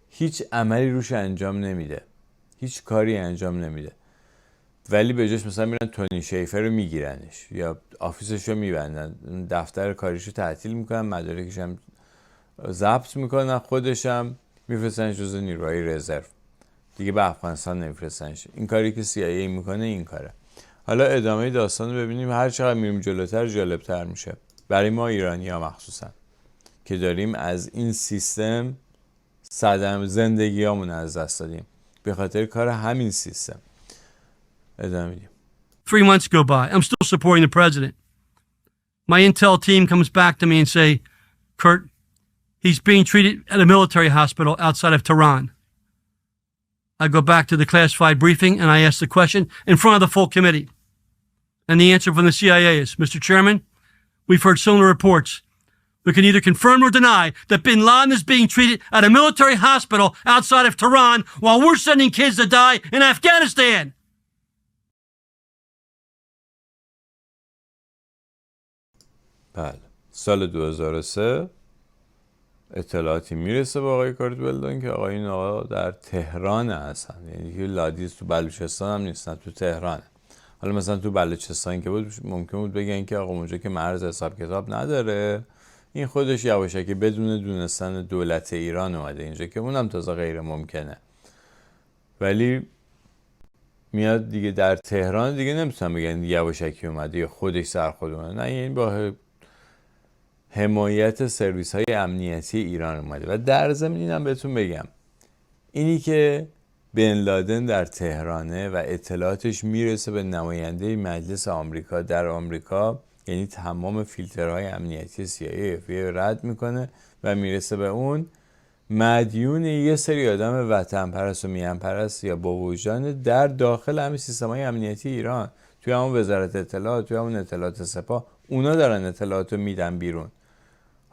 S1: هیچ عملی روش انجام نمیده، هیچ کاری انجام نمیده، ولی به جاش مثلا میرن تونی شیفر رو میگیرنش یا آفیسش رو میبندن، دفتر کاریش رو تعطیل میکنن، مدارکش هم ضبط میکنن، خودش هم میفرستنش جزو نیروهای رزرو دیگه، به افغانستان نمیفرستنش. این کاری که CIA میکنه این کاره. حالا ادامه داستان رو ببینیم، هر چقدر میریم جلوتر جالبتر میشه برای ما ایرانی ها مخصوصا که داریم از این سیستم صدم زندگیامون از دست دادیم به خاطر کار همین سیستم. ادامه میدیم.
S2: 3 months go by. I'm still supporting the president. My intel team comes back to me and say, Kurt, he's being treated at a military hospital outside of Tehran. I go back to the classified briefing and I ask the question in front of the full committee. And the answer from the CIA is, Mr. Chairman, we've heard similar reports. We can either confirm or deny that bin Laden is being treated at a military hospital outside of Tehran while we're sending kids to die in Afghanistan.
S1: بله، سال 2003 اطلاعاتی میرسه به آقای کورت ولدون که آقای این آقا در تهران هستن، یعنی که لادیز تو بلوچستان هم نیستن، تو تهرانه. حالا مثلا تو بلوچستان که بود ممکن بود بگن که آقا اونجا که مرز حساب کتاب نداره، این خودش یواشکی بدون دونستن دولت ایران اومده اینجا که اونم تازه غیر ممکنه، ولی میاد دیگه در تهران دیگه نمیتونن بگن یواشکی اومده یا خودش سرخود اومده، نه این با حمایت سرویس های امنیتی ایران اومده. و در ضمن اینم بهتون بگم، اینی که بن لادن در تهرانه و اطلاعاتش میرسه به نماینده مجلس آمریکا در آمریکا، یعنی تمام فیلترهای امنیتی CIA رد میکنه و میرسه به اون، مدیون یه سری آدم وطن پرست و میهن پرست یا با وجدان در داخل همین سیستم‌های امنیتی ایران، توی همون وزارت اطلاعات، توی همون اطلاعات سپاه، اونا دارن اطلاعاتو میدن بیرون.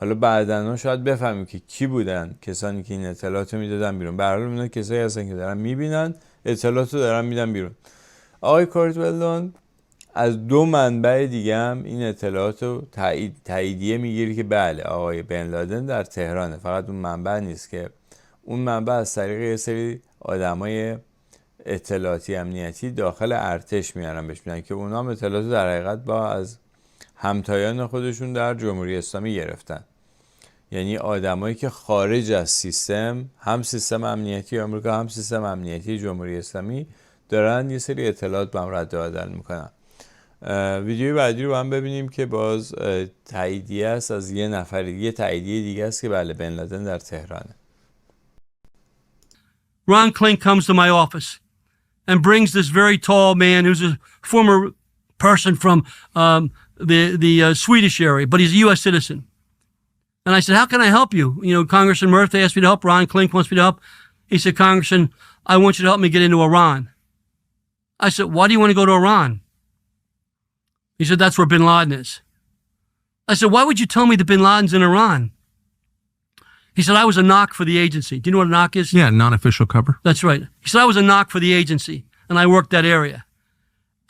S1: حالا بعداً شاید بفهمیم که کی بودن کسانی که این اطلاعاتو میدادن بیرون. به هر حال اونا کسایی هستن که دارن میبینن اطلاعاتو دارن میدن بیرون. آقای کورت ولدون از 2 منبع دیگه هم این اطلاعاتو تاییدیه میگیری که بله آقای بن لادن در تهرانه. فقط اون منبع نیست، که اون منبع از طریق یه سری آدمای اطلاعاتی امنیتی داخل ارتش میارن بهش میدن که اونا هم اطلاعاتو در حقیقت با از همتایان خودشون در جمهوری اسلامی گرفتن، یعنی آدمایی که خارج از سیستم، هم سیستم امنیتی آمریکا هم سیستم امنیتی جمهوری اسلامی، دارن یه سری اطلاعات با هم رد و بدل میکنن. ویدیوی بعدی رو هم ببینیم که باز تاییدیه است از یه نفر، یه تاییدیه دیگه است که بله بن لادن در تهرانه.
S2: Ron Klink comes to my office and brings this very tall man who's a former person from the Swedish area, but he's a U.S. citizen. And I said, how can I help you? You know, Congressman Murphy asked me to help. Ron Klink wants me to help. He said, Congressman, I want you to help me get into Iran. I said, why do you want to go to Iran? He said, that's where bin Laden is. I said, why would you tell me that bin Laden's in Iran? He said, I was a knock for the agency. Do you know what a knock is?
S3: Yeah, non-official cover.
S2: That's right. He said, I was a knock for the agency, and I worked that area.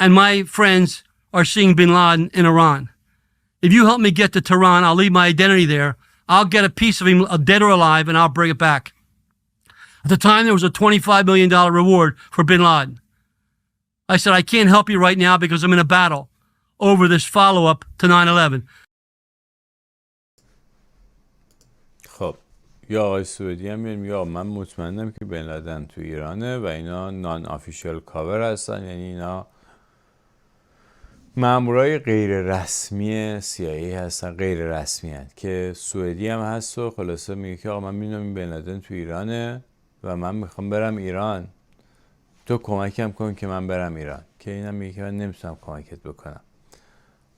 S2: And my friends are seeing bin Laden in Iran. If you help me get to Tehran, I'll leave my identity there. I'll get a piece of him, dead or alive, and I'll bring it back. At the time, there was a $25 million reward for bin Laden. I said, I can't help you right now because I'm in a battle over this follow-up to 9/11.
S1: خب یا آقای سعودی هم میگه یا من مطمئنم که بن لادن تو ایرانه و اینا نان آفیشیال کاور هستن، یعنی اینا مامورای غیر رسمی CIA هستن، غیر رسمی هستن که سوئدی هم هست و خلاصه میگه که آقا من میدونم این بن لادن تو ایرانه و من میخوام برم ایران، تو کمکم کن که من برم ایران. که اینم میگه که من نمیتونم کمکت بکنم،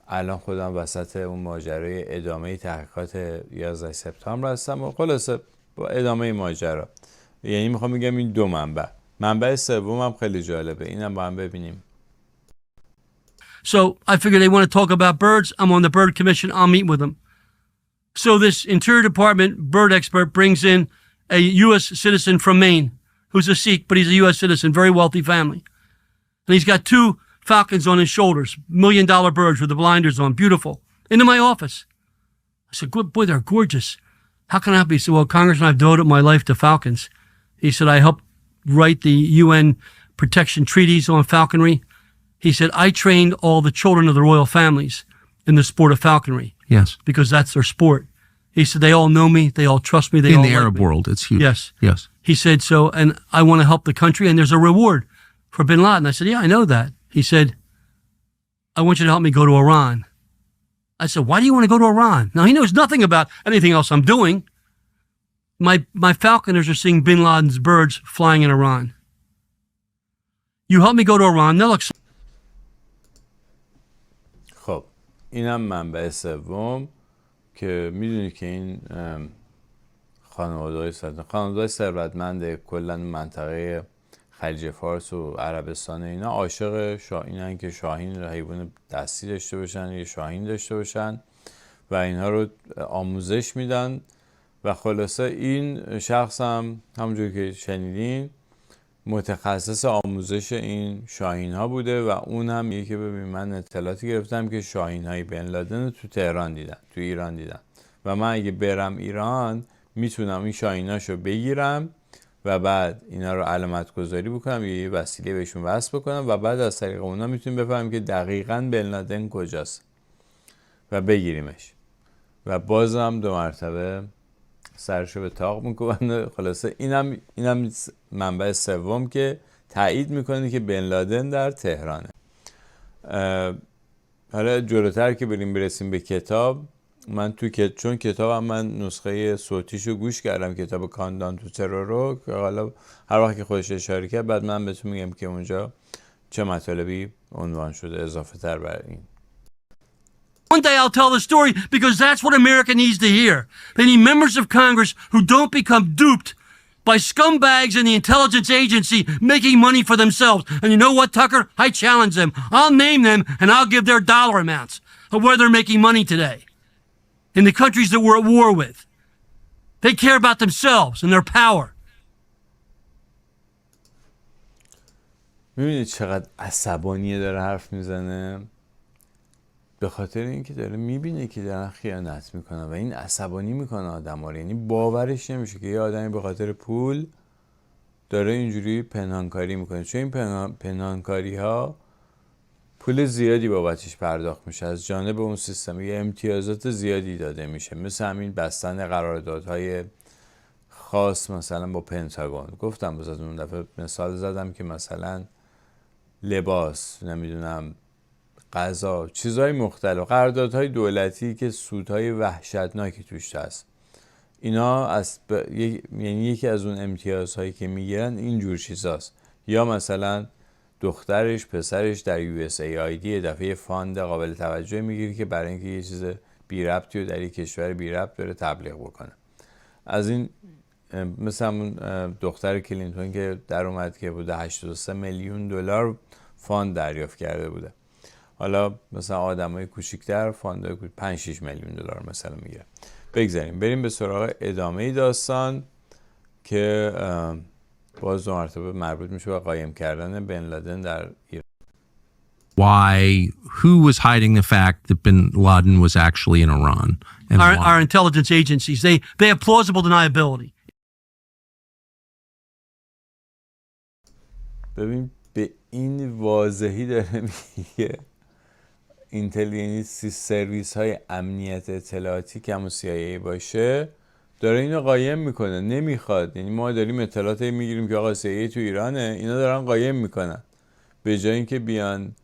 S1: الان خودم وسط اون ماجرای ادامه تحقیقات 11 سپتامبر هستم و خلاصه با ادامه ماجرا. یعنی میخوام میگم این دو منبع سوم هم خیلی جالبه، اینم با هم ببینیم.
S2: So I figured they want to talk about birds. I'm on the bird commission. I'll meet with them. So this Interior Department bird expert brings in a U.S. citizen from Maine who's a Sikh, but he's a U.S. citizen, very wealthy family. And he's got 2 falcons on his shoulders, $1 million birds with the blinders on, beautiful, into my office. I said, good boy, they're gorgeous. How can I help you? He said, well, Congressman, I've devoted my life to falcons. He said, I helped write the UN protection treaties on falconry. He said, I trained all the children of the royal families in the sport of falconry.
S3: Yes.
S2: Because that's their sport. He said, they all know me. They all trust me. They
S3: In
S2: all
S3: the
S2: like
S3: Arab
S2: me.
S3: world, it's huge.
S2: Yes.
S3: Yes.
S2: He said, so, and I want to help the country, and there's a reward for bin Laden. I said, yeah, I know that. He said, I want you to help me go to Iran. I said, why do you want to go to Iran? Now, he knows nothing about anything else I'm doing. My falconers are seeing bin Laden's birds flying in Iran. You help me go to Iran, they'll accept.
S1: خب اینم منبع سوم که میدونی که این خانواده‌های ثروتمند کلا منطقه خلیج فارس و عربستان اینا عاشق اینن که شاهین حیوان دستی داشته باشن، یه شاهین داشته باشن و اینها رو آموزش میدن. و خلاصه این شخص هم همونجوری که شنیدین متخصص آموزش این شاهین ها بوده و اون هم میگه که ببین من اطلاعاتی گرفتم که شاهین های بن لادن رو تو تهران دیدن، تو ایران دیدن و من اگه برم ایران میتونم این شاهیناشو بگیرم و بعد اینا رو علامت گذاری بکنم، یه وسیله بهشون وصل بکنم و بعد از طریق اونا میتونیم بفهمیم که دقیقاً بن لادن کجاست و بگیریمش. و بازم 2 مرتبه سرشو به طاق میکنه. خلاصه اینم منبع سوم که تایید میکنه که بن لادن در تهرانه. حالا جلوتر که برسیم به کتاب، من چون کتابم من نسخه صوتیشو گوش کردم، کتاب کاندان تو ترور رو، که حالا هر وقت که خودش اشاره کرد بعد من بهتون میگم که اونجا چه مطالبی عنوان شده اضافه تر بر این.
S2: One day I'll tell the story because that's what America needs to hear. They need members of Congress who don't become duped by scumbags in the intelligence agency making money for themselves. And you know what, Tucker? I challenge them. I'll name them and I'll give their dollar amounts of where they're making money today in the countries that we're at war with. They care about themselves and their power.
S1: میبینید چقدر عصبانیه داره حرف میزنه؟ به خاطر اینکه داره میبینه که دارن خیانت میکنن و این عصبانی میکنه آدم ها. یعنی باورش نمیشه که یه آدمی به خاطر پول داره اینجوری پنهانکاری میکنه، چون این پنهانکاری ها پول زیادی بابتش پرداخت میشه از جانب اون سیستم، یه امتیازات زیادی داده میشه، مثل همین بستن قراردادهای خاص مثلا با پنتاگون. گفتم بذارتون اون دفعه مثال زدم که مثلا لباس، نمیدونم غذا، چیزهای مختلف، قراردادهای دولتی که سودهای وحشتناکی توش هست، اینا یعنی یکی از اون امتیازهایی که میگیرن این جور چیزاست. یا مثلا دخترش پسرش در USAID یه دفعه فاند قابل توجه میگیری که برای اینکه یه چیز بی ربطی رو در یک کشور بی ربط بره تبلیغ بکنه. از این مثلا اون دختر کلینتون که در اومد که بوده 83 میلیون دلار فاند دریافت کرده بوده. حالا مثلا آدمای کوچیک‌تر فاندای 5-6 میلیون دلار مثلا میگیره. بگذاریم بریم به سراغ ادامه داستان که باز 2 مرتبه مربوط میشه به قایم کردن بن لادن در ایران.
S3: Who was hiding the fact that bin Laden was actually in Iran? And
S2: Our intelligence agencies, they have plausible deniability.
S1: ببین به این واضحی داره میگه اینتلیجنس سرویس های امنیت اطلاعاتی که همون CIA باشه داره اینو قایم میکنه، نمیخواد. یعنی ما داریم اطلاعاتی میگیریم که آقا CIA تو ایرانه، اینا دارن قایم میکنن به جای اینکه بیان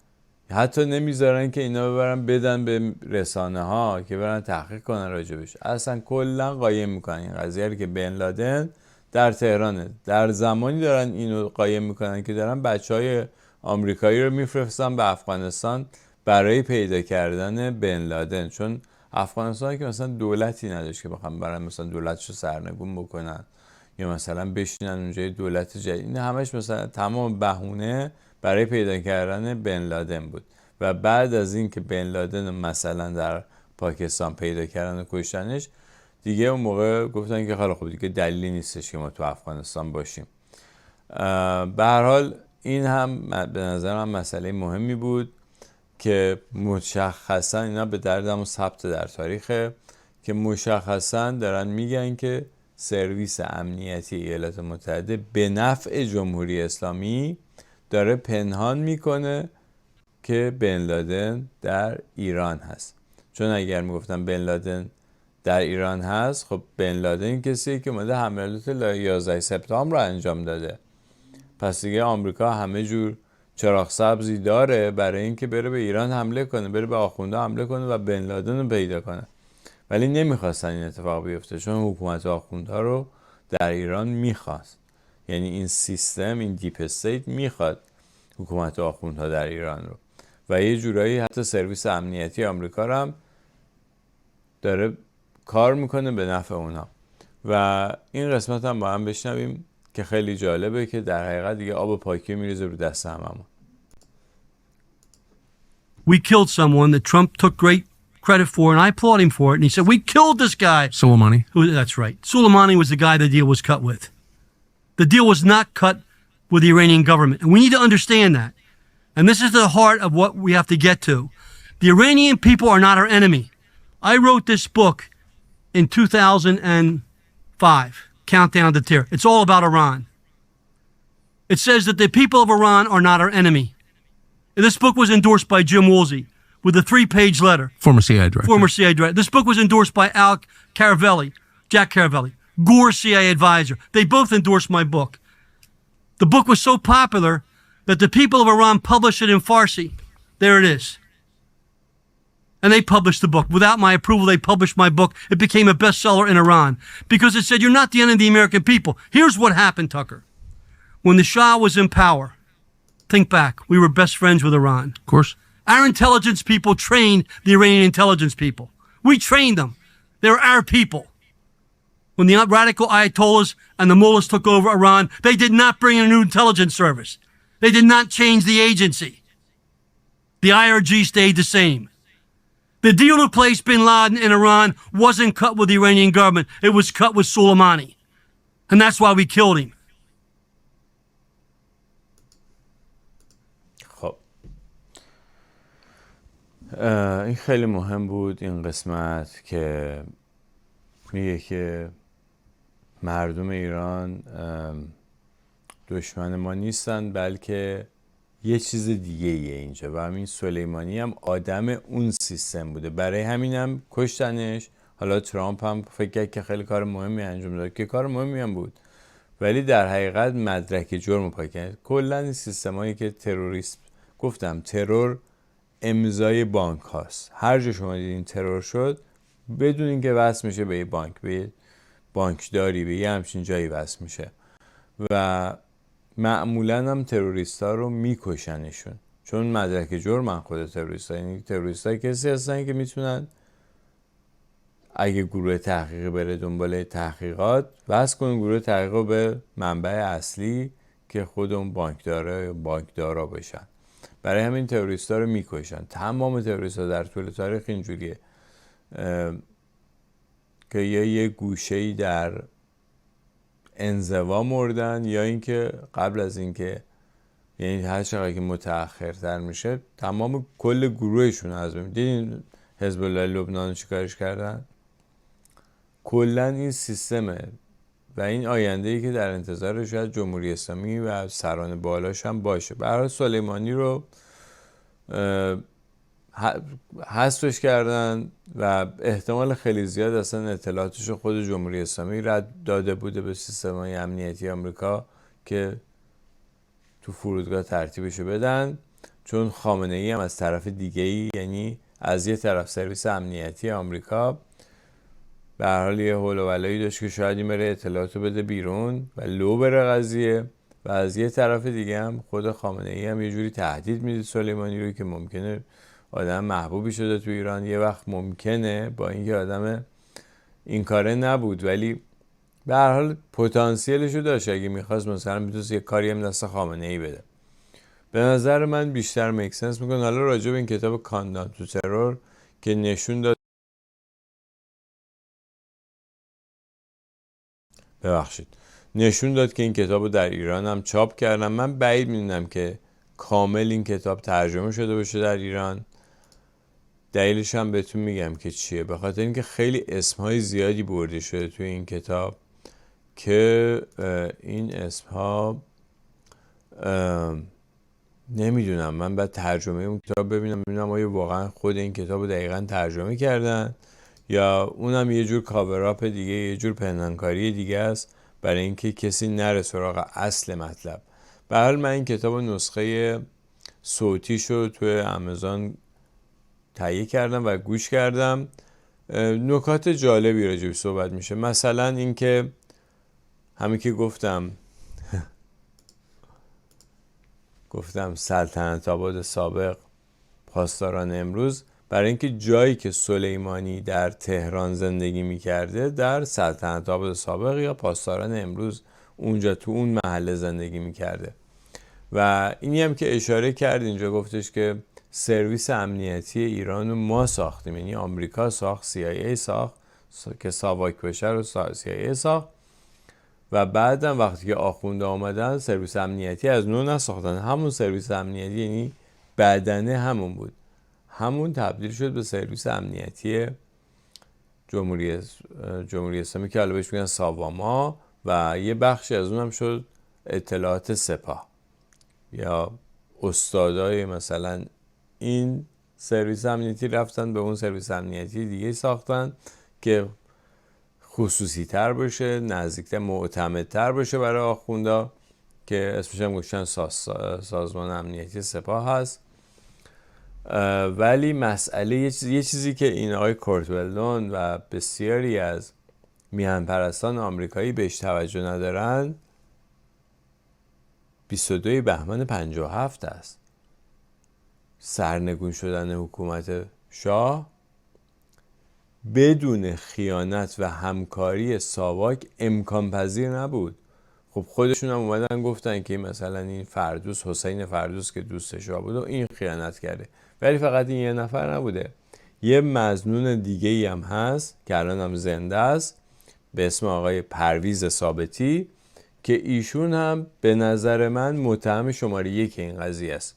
S1: حتی نمیذارن که اینا ببرن بدن به رسانه ها که برن تحقیق کنن راجبش. اصلا کلا قایم میکنن این قضیه رو که بن لادن در تهرانه. در زمانی دارن اینو قایم میکنن که دارن بچهای آمریکایی رو میفرستن به افغانستان برای پیدا کردن بن لادن، چون افغانستان که مثلا دولتی نداشت که بخوام برن مثلا دولتشو سرنگون بکنن یا مثلا بشینن اونجا دولت جدید. این همش مثلا تمام بهونه برای پیدا کردن بن لادن بود. و بعد از این که بن لادن مثلا در پاکستان پیدا کردن و کشتنش، دیگه اون موقع گفتن که خیلی خوب دیگه دلیلی نیستش که ما تو افغانستان باشیم. به هر حال این هم به نظر من مسئله مهمی بود که مشخصا اینا به دردم و ثبت در تاریخه که مشخصا دارن میگن که سرویس امنیتی ایالات متحده به نفع جمهوری اسلامی داره پنهان میکنه که بن لادن در ایران هست. چون اگر میگفتن بن لادن در ایران هست، خب بن لادن کسیه که اومده حملات 11 سپتامبر رو انجام داده. پس دیگه آمریکا همه جور چراغ سبزی داره برای اینکه بره به ایران حمله کنه، بره به آخونده حمله کنه و بن لادن رو پیدا کنه. ولی نمیخواستن این اتفاق بیفته، چون حکومت آخونده رو در ایران میخواست. یعنی این سیستم، این دیپ استیت میخواد حکومت آخونده در ایران رو، و یه جورایی حتی سرویس امنیتی آمریکا رو هم داره کار میکنه به نفع اونا. و این قسمت هم با هم بشنویم که خیلی جالبه که در حقیقت دیگه آب پاکی میریزه رو دست هممون.
S2: We killed someone that Trump took great credit for, and I applaud him for it. And he said, we killed this guy.
S3: Soleimani.
S2: That's right. Soleimani was the guy the deal was cut with. The deal was not cut with the Iranian government. And we need to understand that. And this is the heart of what we have to get to. The Iranian people are not our enemy. I wrote this book in 2005, Countdown to Terror. It's all about Iran. It says that the people of Iran are not our enemy. And this book was endorsed by Jim Woolsey with a 3-page letter.
S3: Former CIA director.
S2: Former CIA director. This book was endorsed by Jack Caravelli, Gore CIA advisor. They both endorsed my book. The book was so popular that the people of Iran published it in Farsi. There it is. And they published the book. Without my approval, they published my book. It became a bestseller in Iran because it said, you're not the enemy of the American people. Here's what happened, Tucker. When the Shah was in power, think back, we were best friends with Iran.
S3: Of course.
S2: Our intelligence people trained the Iranian intelligence people. We trained them. They're our people. When the radical Ayatollahs and the mullahs took over Iran, they did not bring in a new intelligence service. They did not change the agency. The IRG stayed the same. The deal to place bin Laden in Iran wasn't cut with the Iranian government. It was cut with Soleimani. And that's why we killed him.
S1: خب این خیلی مهم بود این قسمت که میگه که مردم ایران دشمن ما نیستن، بلکه یه چیز دیگه ایه اینجا. و همین سلیمانی هم آدم اون سیستم بوده، برای همین هم کشتنش. حالا ترامپ هم فکر کرد که خیلی کار مهمی انجام داد، که کار مهمی هم بود، ولی در حقیقت مدرک جرم پاک کرد. کلا این سیستمایی که تروریست، گفتم ترور امضای بانک هاست. هر جا شما دیدین ترور شد، بدون اینکه وصل میشه به بانک، به بانکداری، به یه همچین جایی وصل میشه. و معمولا هم تروریست ها رو میکشنشون، چون مدرک جرم خود تروریست ها. یعنی تروریست ها کسی هستن که میتونن اگه گروه تحقیقی بره دنبال تحقیقات، وصل کنن گروه تحقیق به منبع اصلی که خود اون بانکدارا یا بانکدارا باشن. برای همین تروریست ها رو میکشن. تمام تروریست ها در طول تاریخ اینجوریه که یا یه گوشه‌ای در انزوا مردن، یا اینکه قبل از اینکه، یعنی هر چقدر که متأخرتر میشه تمام کل گروهشون از بین. دیدین حزب الله لبنان چیکارش کردن؟ کلا این سیستمه و این آینده‌ای که در انتظار شاید جمهوری اسلامی و سران بالاش هم باشه. برای سلیمانی رو حذفش کردن و احتمال خیلی زیاد اصلا اطلاعاتش خود جمهوری اسلامی رد داده بوده به سیستم‌های امنیتی آمریکا که تو فرودگاه ترتیبشو بدن، چون خامنه‌ای هم از طرف دیگه‌ای، یعنی از یه طرف سرویس امنیتی آمریکا به هر حال یه هول و ولایی داشت که شاید این بره اطلاعاتو بده بیرون و لو بره قضیه، و از یه طرف دیگه هم خود خامنه‌ای هم یه جوری تهدید میدید سلیمانی رو که ممکنه آدم محبوبی شده تو ایران، یه وقت ممکنه با اینکه آدم این کاره نبود ولی به هر حال پتانسیلش رو داشت، اگه میخواست مثلا میتونست یه کاری هم دست خامنه‌ای بده. به نظر من بیشتر میکسنس میکنه. حالا راجع به این کتاب کاندام تو ترور که نشون داد، نشون داد که این کتاب رو در ایران هم چاپ کردن. من بعید میدونم که کامل این کتاب ترجمه شده باشه در ایران. دلیلش هم بهتون میگم که چیه، به خاطر اینکه خیلی اسمهای زیادی برده شده توی این کتاب که این اسمها نمیدونم، من بعد ترجمه اون کتاب ببینم آیا واقعا خود این کتاب رو دقیقا ترجمه کردن یا اونم یه جور کاوراپ دیگه، یه جور پنهانکاری دیگه است برای اینکه کسی نره سراغ اصل مطلب. به هر حال من این کتاب نسخه صوتیشو توی آمازون تهیه کردم و گوش کردم. نکات جالبی راجع به صحبت میشه، مثلا اینکه همین که گفتم سلطنت آباد سابق، پاسداران امروز، برای اینکه جایی که سلیمانی در تهران زندگی میکرده در سلطنت آباد سابق یا پاسداران امروز اونجا تو اون محله زندگی میکرده. و اینی هم که اشاره کرد اینجا، گفتش که سرویس امنیتی ایران رو ما ساختیم، یعنی آمریکا ساخت، CIA ساخت که ساواک بشه رو CIA ساخت و بعدم وقتی که آخونده آمدن سرویس امنیتی از نو نساختن، همون سرویس امنیتی یعنی بدنه همون بود، همون تبدیل شد به سرویس امنیتی جمهوری اسلامی که حالا بهش میگن ساواما و یه بخشی از اون هم شد اطلاعات سپاه یا استادای مثلا این سرویس امنیتی رفتن به اون سرویس امنیتی دیگه ساختن که خصوصی تر باشه، نزدیکتر معتمدتر باشه برای آخوندا که اسمش هم گوشتن سازمان امنیتی سپاه هست. ولی مسئله یه چیزی که این آقای کورت ولدون و بسیاری از میهن پرستان آمریکایی بهش توجه ندارن 22 بهمن 57 است. سرنگون شدن حکومت شاه بدون خیانت و همکاری ساواک امکان پذیر نبود. خب خودشون هم اومدن گفتن که مثلا این فردوس، حسین فردوس که دوست شاه بود و این خیانت کرده، ولی فقط این یه نفر نبوده، یه مظنون دیگه ای هم هست که الان هم زنده است به اسم آقای پرویز ثابتی که ایشون هم به نظر من متهم شماره 1 این قضیه است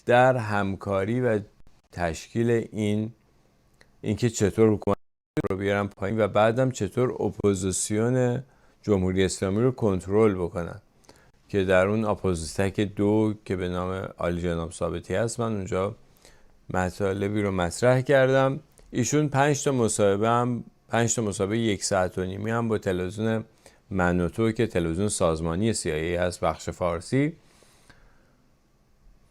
S1: در همکاری و تشکیل اینکه چطور حکومت رو بیارن پایین و بعدم چطور اپوزیسیون جمهوری اسلامی رو کنترل بکنن، که در اون اپوزیتک 2 که به نام عالی جناب ثابتی هست من اونجا مطالبی رو مطرح کردم. ایشون 5 تا مسابقه 1 ساعت و نیمی هم با تلویزیون منوتو که تلویزیون سازمانی CIA هست بخش فارسی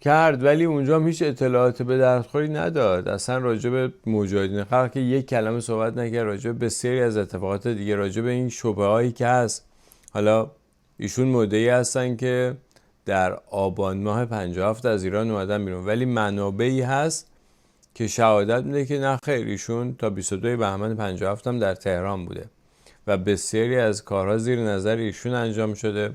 S1: کرد، ولی اونجا هم هیچ اطلاعات به دستخوری نداد، اصلا راجع به مجاهدین خلق که یک کلمه صحبت نکرد، راجع به بسیاری از اتفاقات دیگه، راجع به این شبهه‌هایی که هست. حالا ایشون مدعی هستن که در آبان ماه 57 از ایران اومدن بیرون، ولی منابعی هست که شهادت میده که نه خیر، ایشون تا 22 بهمن 57 هم در تهران بوده و بسیاری از کارها زیر نظر ایشون انجام شده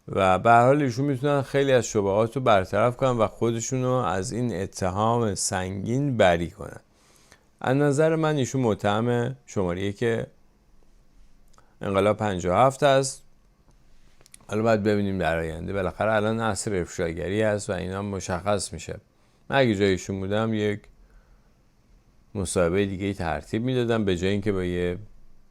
S1: و به هر حال ایشون میتونن خیلی از شبهات رو برطرف کنن و خودشون رو از این اتهام سنگین بری کنن. از نظر من ایشون متهم شماره 1 انقلاب 57 هست. حالا باید ببینیم در آینده، بالاخره الان عصر افشاگری هست و اینا مشخص میشه. من اگه جای ایشون بودم یک مصاحبه دیگه ترتیب میدادم به جای اینکه با یه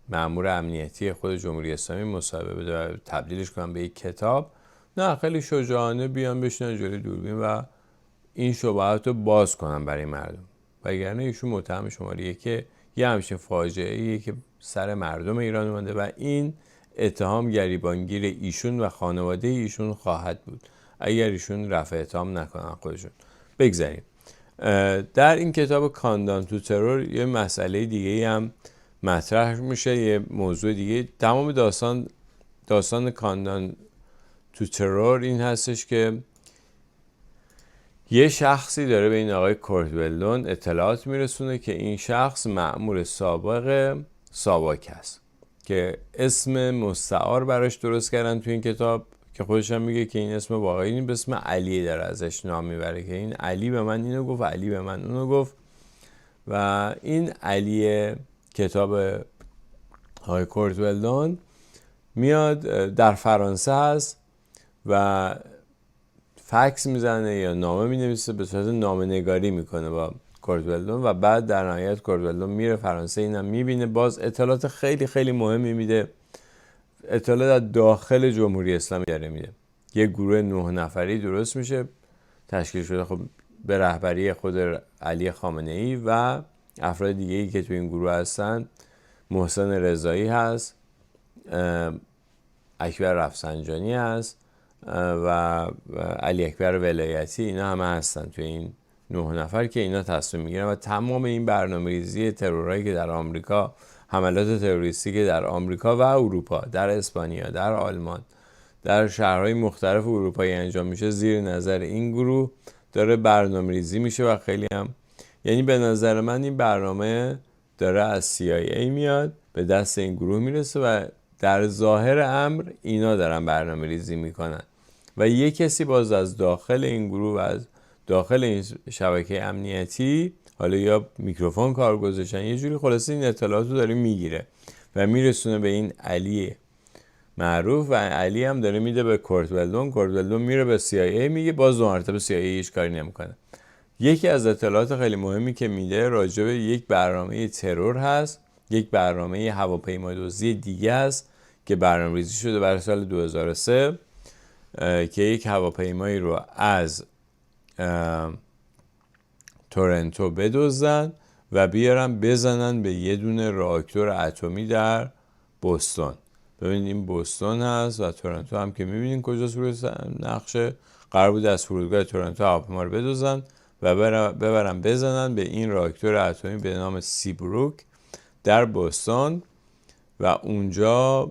S1: مأمور امنیتی خود جمهوری اسلامی مصاحبه بده و تبدیلش کنم به یک کتاب. نه، خیلی شجاعانه بیان بشینن جلوی دوربین و این شبهات رو باز کنن برای مردم، وگرنه ایشون متهم شماره 1 یه همچین فاجعه‌ایه که سر مردم ایران اومده و این اتهام گریبانگیر ایشون و خانواده ایشون خواهد بود. اگر ایشون رفع اتهام نکنن خودشون. بگذاریم. در این کتاب کاندان تو ترور یه مسئله دیگه هم مطرح میشه، یه موضوع دیگه. تمام داستان کاندان تو ترور این هستش که یه شخصی داره به این آقای کورت ولدون اطلاعات میرسونه که این شخص مأمور سابق ساواک هست که اسم مستعار براش درست کردن تو این کتاب که خودش هم میگه که این اسم واقعی به اسم علی داره ازش نام میبره که این علی به من اینو گفت، علی به من اونو گفت. و این علی کتاب آقای کورت ولدون میاد در فرانسه هست و فکس میزنه یا نامه مینویسه، به صورت نامه نگاری میکنه با کورت ولدون و بعد در نهایت کورت ولدون میره فرانسه، اینم میبینه، باز اطلاعات خیلی خیلی مهمی میده، اطلاعات از داخل جمهوری اسلامی داره میده. یه گروه 9 نفری درست میشه، تشکیل شده خب به رهبری خود علی خامنه ای و افراد دیگه ای که تو این گروه هستن. محسن رضایی هست، اکبر رفسنجانی هست و علی اکبر ولایتی، اینا همه هستن تو این 9 نفر که اینا تصمیم میگیرن و تمام این برنامه‌ریزی ترورایی که در آمریکا، حملات تروریستی که در آمریکا و اروپا، در اسپانیا، در آلمان، در شهرهای مختلف اروپایی انجام میشه زیر نظر این گروه داره برنامه‌ریزی میشه و خیلی هم، یعنی به نظر من این برنامه داره از CIA میاد به دست این گروه میرسه و در ظاهر امر اینا دارن برنامه ریزی میکنن و یه کسی باز از داخل این گروه و از داخل این شبکه امنیتی حالا یا میکروفون کار گذاشتن یه جوری خلاصه این اطلاعاتو داره میگیره و میرسونه به این علی معروف و علی هم داره میده به کورت ولدون. کورت ولدون میره به CIA میگه، باز دو مرتبه CIA هیچ کاری نمیکنه. یکی از اطلاعات خیلی مهمی که میده راجع به یک برنامه ترور هست، یک برنامه هواپیما دزدی دیگه است که برنامه‌ریزی شده برای سال 2003 که یک هواپیمایی رو از تورنتو بدزدن و بیارن بزنن به یه دونه راکتور اتمی در بوستون. ببینید این بوستون هست و تورنتو هم که میبینین کجاست روی نقشه. قرار بود از فرودگاه تورنتو هواپیما رو بدزدن و ببرن بزنن به این راکتور اتمی به نام سیبروک در بوستون و اونجا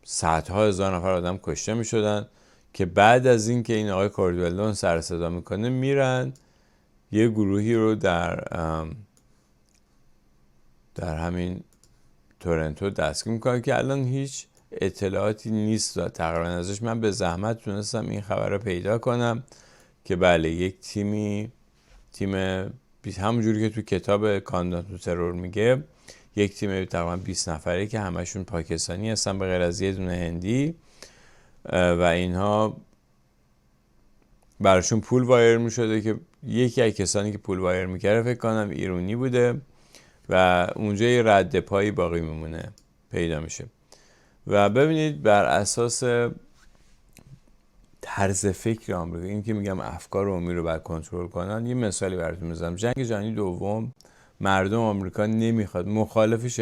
S1: صدها هزار نفر آدم کشته می شدن که بعد از این که این آقای کورت ولدون سر صدا میکنه میرن یه گروهی رو در همین تورنتو دستگیر میکنن که الان هیچ اطلاعاتی نیست و تقریبا ازش من به زحمت تونستم این خبر رو پیدا کنم که بله یک تیم همونجوری که تو کتاب کاندان تو ترور میگه یک تیم تقریبا 20 نفره که همشون پاکستانی هستن به غیر از یه دونه هندی و اینها براشون پول وایر میشده که یکی از کسانی که پول وایر میکرده فکر کنم ایرانی بوده و اونجا یه رد پایی باقی میمونه پیدا میشه. و ببینید بر اساس طرز فکر آمریکا، این که میگم افکار عمومی رو باید کنترل کنن، یه مثالی براتون میزنم. جنگ جهانی دوم مردم آمریکا نمیخواد مخالف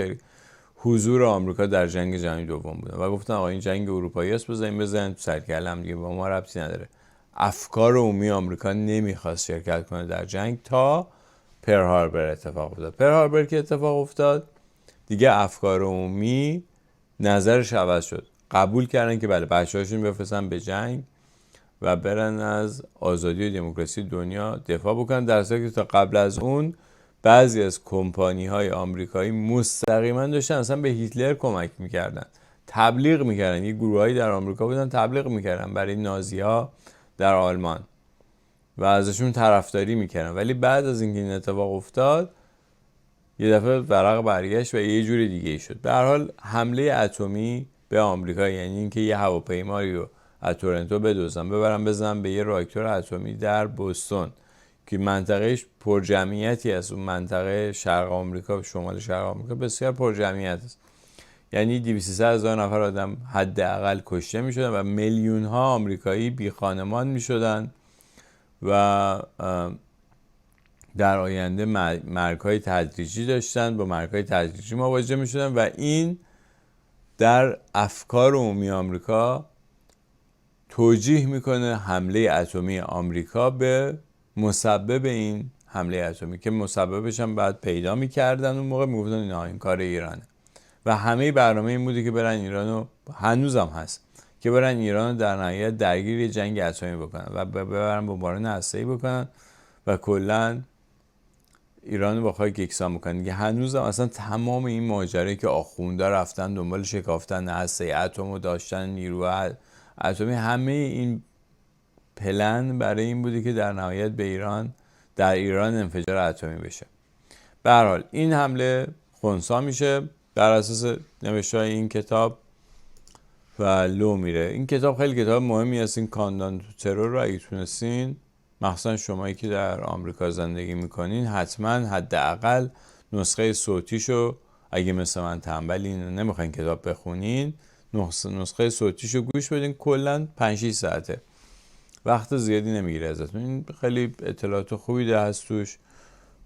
S1: حضور آمریکا در جنگ جهانی دوم بودن و گفتن آقا این جنگ اروپایی است، بزنین تو سرکله هم دیگه، با ما ربطی نداره. افکار عمومی آمریکا نمیخواست شرکت کنه در جنگ تا پرل هاربر اتفاق افتاد. پرل هاربر که اتفاق افتاد دیگه افکار عمومی نظرش عوض شد، قبول کردن که بله بچه‌هاشون بفرستن به جنگ و برن از آزادی و دموکراسی دنیا دفاع بکنن، در حالی که تا قبل از اون بعضی از کمپانی‌های آمریکایی مستقیما داشتن اصلا به هیتلر کمک میکردن، تبلیغ میکردن. یه گروهایی در آمریکا بودن تبلیغ میکردن برای نازی‌ها در آلمان و ازشون طرفداری میکردن، ولی بعد از اینکه این اتفاق افتاد یه دفعه ورق برگشت و یه جوری دیگه ای شد. به هر حال حمله اتمی به آمریکا یعنی اینکه یه هواپیمایی رو از تورنتو بدزدن ببرن بزنن به یه راکتور اتمی در بوستون که منطقهش پرجمعیتی است. اون منطقه شرق آمریکا، شمال شرق آمریکا بسیار پرجمعیت است، یعنی 200,000 نفر آدم حداقل کشته میشدن و میلیون ها آمریکایی بی خانمان میشدن و در آینده مرگ‌های تدریجی داشتن، با مرگ‌های تدریجی مواجه میشدن و این در افکار عمومی آمریکا توجیه میکنه حمله اتمی آمریکا به مسبب این حمله اتمی که مسببش هم بعد پیدا میکردن اون موقع میگفتن این کار ایرانه و همه برنامه این بوده که برن ایرانو، هنوزم هست، که برن ایرانو در نهایت درگیر یه جنگ اتمی بکنن و ببرن بمباران هسته‌ای بکنن و کلا ایرانو با خاک یکسان بکنن. دیگه هنوزم اصلا تمام این ماجرایی که آخوندا رفتن دنبال شکافتن هسته اتم و داشتن نیروی اتمی، همه این پلن برای این بوده که در نهایت در ایران انفجار اتمی بشه. به هر حال این حمله خنثی میشه بر اساس نوشته‌های این کتاب و لو میره. این کتاب خیلی کتاب مهمی است. این کاندان تو ترور رو اگه تونستین، مخصوصا شمایی که در آمریکا زندگی میکنین، حتما حداقل نسخه صوتیشو، اگه مثل من تنبلین نمیخواین کتاب بخونین، نسخه صوتیشو گوش بدین. کلا 5-6 ساعته، وقت زیادی نمیگیره ازتون. این خیلی اطلاعات خوبی هست توش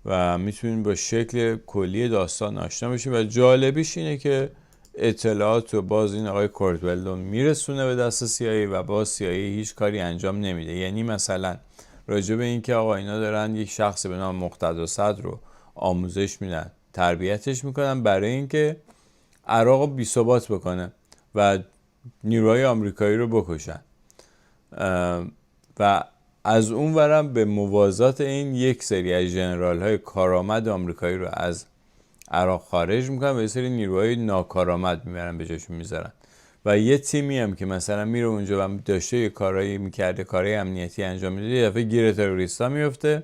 S1: و میتونین با شکل کلی داستان آشنا بشین و جالبیش اینه که اطلاعات رو باز این آقای کورت ولدون میرسونه به دست CIA و باز CIA هیچ کاری انجام نمیده. یعنی مثلا راجع به این که آقا اینا دارن یک شخص به نام مقتدا صدر رو آموزش میدن، تربیتش میکنن برای اینکه عراق رو بی‌ثبات بکنه و نیروهای آمریکایی رو بکشن و از اون ورم به موازات این یک سری از ژنرال های کارآمد آمریکایی رو از عراق خارج میکنن و یه سری نیروهای ناکارآمد میبرن به جاشون میذارن و یه تیمی هم که مثلا میره اونجا و داشته یه کارایی میکرده، کارهای امنیتی انجام میده، یه دفعه گیر تروریستا میفته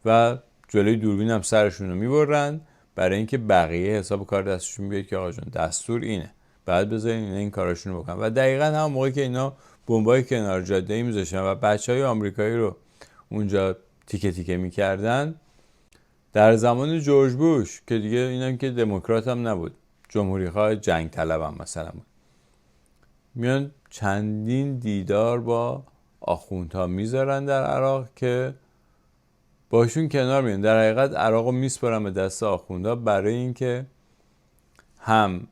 S1: و جلوی دوربین هم سرشون رو میبرن برای اینکه بقیه حساب کار دستشون بیاد که آقا جون دستور اینه، بعد بذارین اینا این کاراشون رو بکنن. و دقیقاً هم موقعی که اینا بمبای کنار جاده میذاشتن و بچهای آمریکایی رو اونجا تیکه تیکه میکردن، در زمان جورج بوش که دیگه اینم که دموکرات هم نبود، جمهوری‌خواه جنگ طلب هم مثلا بود، میان چندین دیدار با آخوندها میذارن در عراق که باشون کنار میان، در حقیقت عراق رو میسپارن به دست آخوندها برای اینکه هم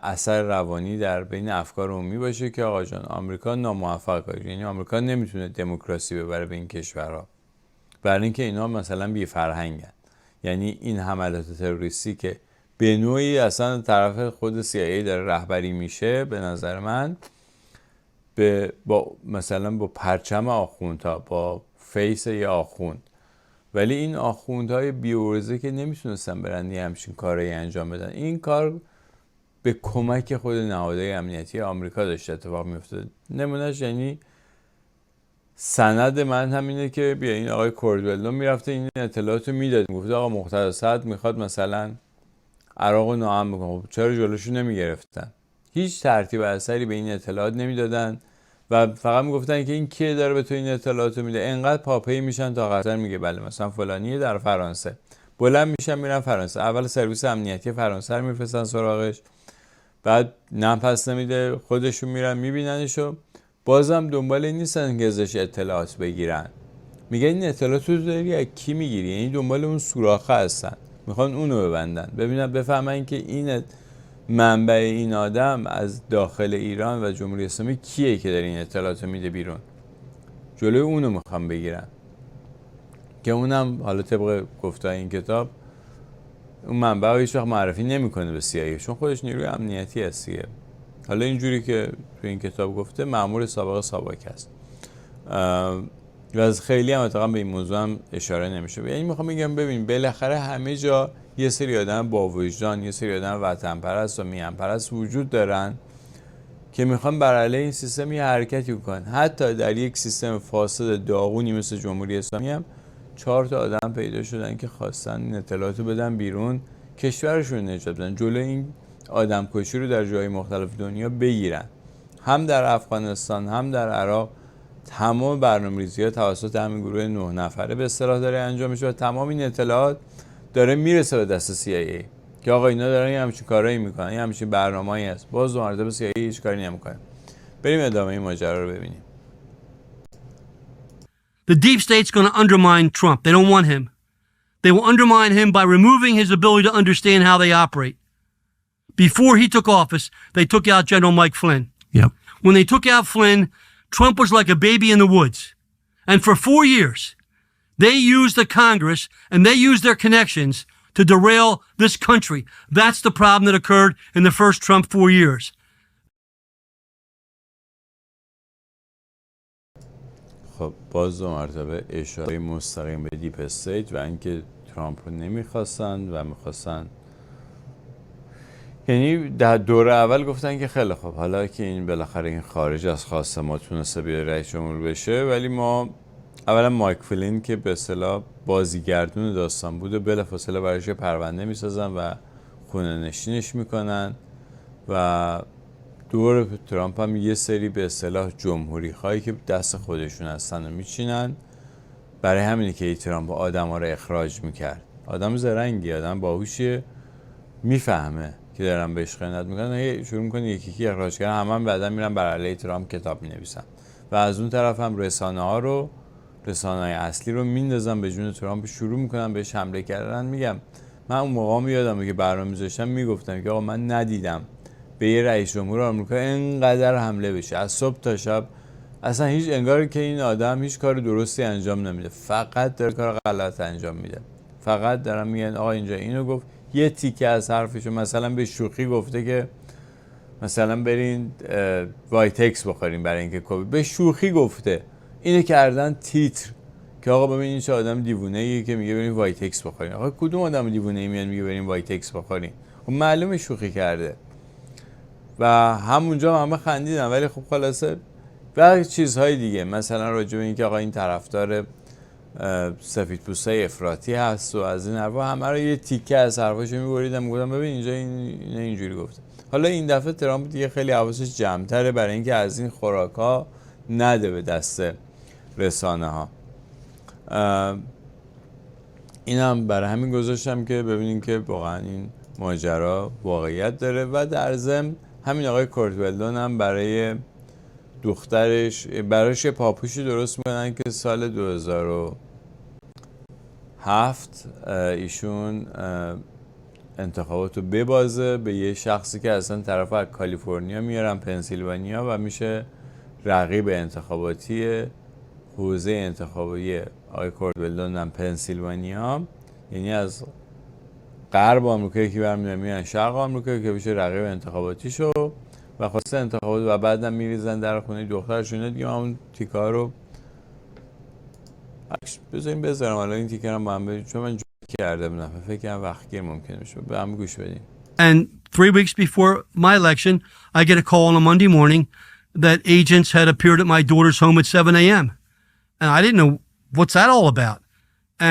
S1: اثر روانی در بین افکار عمومی باشه که آقا جان آمریکا ناموفقه، یعنی آمریکا نمیتونه دموکراسی ببره به این کشورها، برای اینکه اینا مثلا بی فرهنگن. یعنی این حملات تروریستی که به نوعی اصلا طرف خود CIA داره رهبری میشه، به نظر من مثلا با پرچم آخوندها، با فیس یا آخوند، ولی این آخوندهای بیورزه که نمیتونستن برن یه همچین کارایی انجام بدن. این کار به کمک خود نهادهای امنیتی آمریکا داشته اتفاق میفته. نمونهش یعنی سند من همینه که بیا این آقای کورت ولدون میرفته این اطلاعات رو میداد، میگفت آقا مقتدا صدر میخواد مثلا عراق رو ناامن بکنه، چرا جلوشو نمیگرفتن؟ هیچ ترتیب اثری به این اطلاعات نمیدادن و فقط میگفتن که این کیه داره به تو این اطلاعات رو میده. انقدر پاپی میشن تا قطر میگه بله مثلا فلانیه در فرانسه، بلند میشن میرن فرانسه، اول سرویس امنیتی فرانسه رو میفرستن سراغش، بعد پس نمیده خودشون میرن میبیننشو، بازم دنبال این نیستن که ازش اطلاعات بگیرن، میگن این اطلاعات رو داری از کی میگیری؟ یعنی دنبال اون سوراخه هستن، میخوان اونو ببندن، ببینن بفهمن که این منبع این آدم از داخل ایران و جمهوری اسلامی کیه که داره این اطلاعات میده بیرون، جلوی اونو میخوان بگیرن که اونم حالا طبق گفتای این کتاب اون منبع رو هیچ وقت معرفی نمیکنه به CIA چون خودش نیروی امنیتی هستیه. حالا اینجوری که تو این کتاب گفته مأمور سابق است و از خیلی هم اتفاقا به این موضوع هم اشاره نمیشه. یعنی میخوام بگم ببین بالاخره همه جا یه سری آدم با وجدان، یه سری آدم وطن پرست و میهن پرست وجود دارن که میخوان بر علیه این سیستم یه حرکتی بکنن. حتی در یک سیستم فاسد داغونی مثل جمهوری اسلامی هم 4 تا آدم پیدا شدن که خواستن این اطلاعاتو بدن بیرون، کشورشون نجات بدن، جلوی این آدم کشی رو در جای مختلف دنیا بگیرن. هم در افغانستان هم در عراق تمام برنامه‌ریزی‌ها توسط همین گروه 9 نفره به اصطلاح داره انجام میشه و تمام این اطلاعات داره میرسه به دست CIA که آقا اینا دارن یه همچین کارایی میکنن، یه همچین برنامه‌ای هست. باز دو مرتبه CIA هیچ کاری نمیکنه. بریم ادامه این ماجرا رو ببینیم.
S2: The deep state's going to undermine Trump. They don't want him. They will undermine him by removing his ability to understand how they operate. Before he took office, they took out General Mike Flynn.
S3: Yep.
S2: When they took out Flynn, Trump was like a baby in the woods. And for 4 years, they used the Congress and they used their connections to derail this country. That's the problem that occurred in the first Trump 4 years.
S1: خب باز دو مرتبه اشاره مستقیم به دیپ استیت و اینکه ترامپ رو نمیخواستن و میخواستن، یعنی در دور اول گفتن که خیلی خب حالا که این بالاخره این خارج از خواست ما تونسته بیاد رئیس جمهور بشه، ولی ما اولا مایک فلین که به اصطلاح بازیگردون داستان بود و بلافاصله برایش پرونده میسازن و خونه نشینش میکنن و دور ترامپ هم یه سری به اصطلاح جمهوری خواهی که دست خودشون هستن و میچینن. برای همینه که ترامپ آدم ها رو اخراج میکرد. آدم زرنگی، آدم باهوشیه، میفهمه که دارن بهش خیانت میکنن، شروع میکنه یکی اخراج کردن. هم بعدا میرن بر علیه ترامپ کتاب مینویسن و از اون طرف هم رسانه های اصلی رو میندازن به جون ترامپ، شروع میکنن بهش حمله کردن. میگم من اون موقع یادمه که برنامه میذاشتم میگفتم که آقا من ندیدم به یه رئیس جمهور آمریکا اینقدر حمله بشه از صبح تا شب. اصلا هیچ انگار که این آدم هیچ کار درستی انجام نمیده، فقط داره کار غلط انجام میده. فقط دارن میگن آقا اینجا اینو گفت، یه تیکه از حرفشو مثلا به شوخی گفته که مثلا برین وایتکس بخورین برای اینکه کووید، به شوخی گفته. اینو کردن تیتر که آقا ببینید چه آدم دیوونه‌ایه که میگه برین وایتکس بخورین. آقا کدوم آدم دیوونه‌ای میاد میگه برین وایتکس بخورین؟ خب معلومه شوخی کرده و همونجا همه خندیدن. ولی خب خلاصه و چیزهای دیگه مثلا راجع به اینکه آقا این طرفدار سفیدپوستای افراطی هست و از این حرفا، همه رو یه تیکه از حرفاشو می‌بریدم میگفتم ببین اینجا اینجوری گفته. حالا این دفعه ترامپ دیگه خیلی حواسش جمع‌تره برای اینکه از این خوراک‌ها نده به دست رسانه‌ها. اینم برای همین گذاشتم که ببینین که واقعا این ماجرا واقعیت داره. و در ضمن همین آقای کورت ولدون هم برای دخترش براش پاپوشی درست میکنن که سال 2007 ایشون انتخابات رو ببازه به یه شخصی که اصلا طرف از کالیفرنیا میارن پنسیلوانیا و میشه رقیب انتخاباتی حوزه انتخابی آقای کورت ولدون هم پنسیلوانیا، یعنی از غرب آمریکا که برمیان شرق آمریکا که بشه رقیب انتخاباتیشو و خواسته انتخابات و بعدم میریزن در خونه دخترشونه دیگه. اون تیکا رو بذارم حالا این تیکا رو با هم بریم چون من کرده بودم فکر کنم وقتگیر ممکنه بشه. به هم گوش بدیم.
S2: And 3 weeks before my election, I get a call on a Monday morning that agents had appeared at my daughter's home at 7 a.m. And I didn't know what's that all about.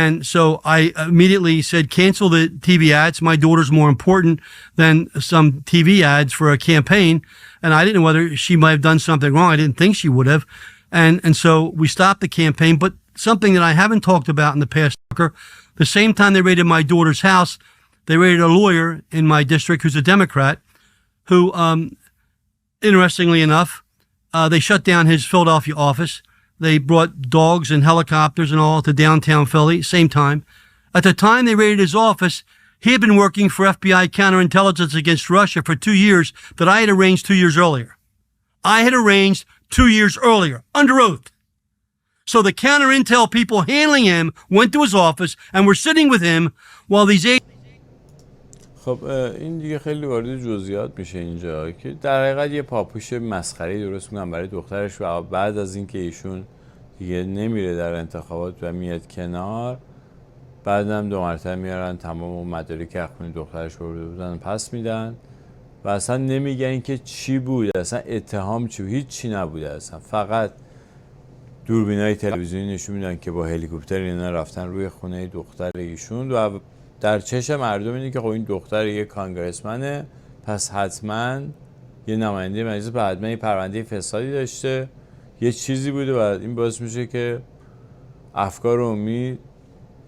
S2: And so I immediately said, cancel the TV ads. My daughter's more important than some TV ads for a campaign. And I didn't know whether she might have done something wrong. I didn't think she would have. And so we stopped the campaign. But something that I haven't talked about in the past, the same time they raided my daughter's house, they raided a lawyer in my district who's a Democrat who, interestingly enough, they shut down his Philadelphia office. They brought dogs and helicopters and all to downtown Philly, same time. At the time they raided his office, he had been working for FBI counterintelligence against Russia for 2 years that I had arranged 2 years earlier. I had arranged 2 years earlier, under oath. So the counterintel people handling him went to his office and were sitting with him while these agents...
S1: خب این دیگه خیلی وارد جزئیات میشه اینجا که در حقیقت یه پاپوش مسخره‌ای درست میکنن برای دخترش و بعد از اینکه ایشون دیگه نمیره در انتخابات و میاد کنار، بعدم 2 مرتبه میارن تمام مدارک از خونه دخترش رو بردن پس میدن و اصلا نمیگن که چی بود، اصلا اتهام چی بود، هیچ چی نبوده، اصلا فقط دوربینای تلویزیونی نشون میدن که با هلیکوپتر اینا رفتن روی خونه دختر ایشون و در چشم مردم اینه که خب این دختر یه کانگرسمنه، پس حتما یه نماینده مجلس حتما یه پرونده فسادی داشته، یه چیزی بوده و این باعث میشه که افکار عمومی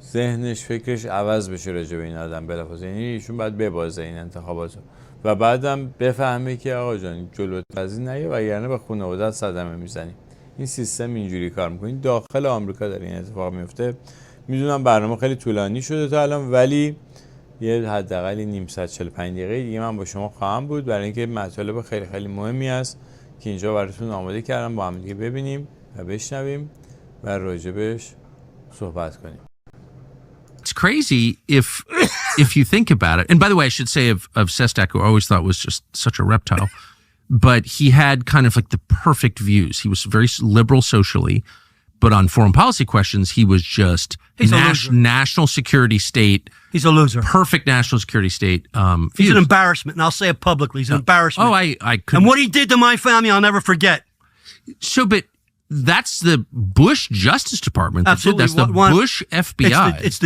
S1: ذهنش فکرش عوض بشه راجع به این آدم بلافاصله. یعنی ایشون باید ببازه این انتخاباتو و بعدم بفهمه که آقا جان جلوت از این نیه وگرنه به خانواده‌ات صدمه میزنی. این سیستم اینجوری کار میکنه. داخل آمریکا داره این اتفاق میفته. میدونم برنامه خیلی طولانی شده تا الان، ولی یه حداقل نیم ساعت 45 دقیقه دیگه من با شما خواهم بود برای اینکه مطالب خیلی خیلی مهمی است که اینجا براتون آماده کردم با هم دیگه ببینیم و بشنویم و راجبش صحبت کنیم.
S3: It's crazy if you think about it. And by the way, I should say of Sestak, who I always thought was just such a reptile, but he had kind of like the perfect views. He was very liberal socially, but on foreign policy questions, he was just national security state.
S2: He's a loser.
S3: Perfect national security state.
S2: He's an embarrassment, and I'll say it publicly. He's an embarrassment.
S3: Oh, I could.
S2: And what he did to my family, I'll never forget.
S3: So, but that's the Bush Justice Department.
S2: Absolutely.
S3: That's the Bush FBI.
S2: It's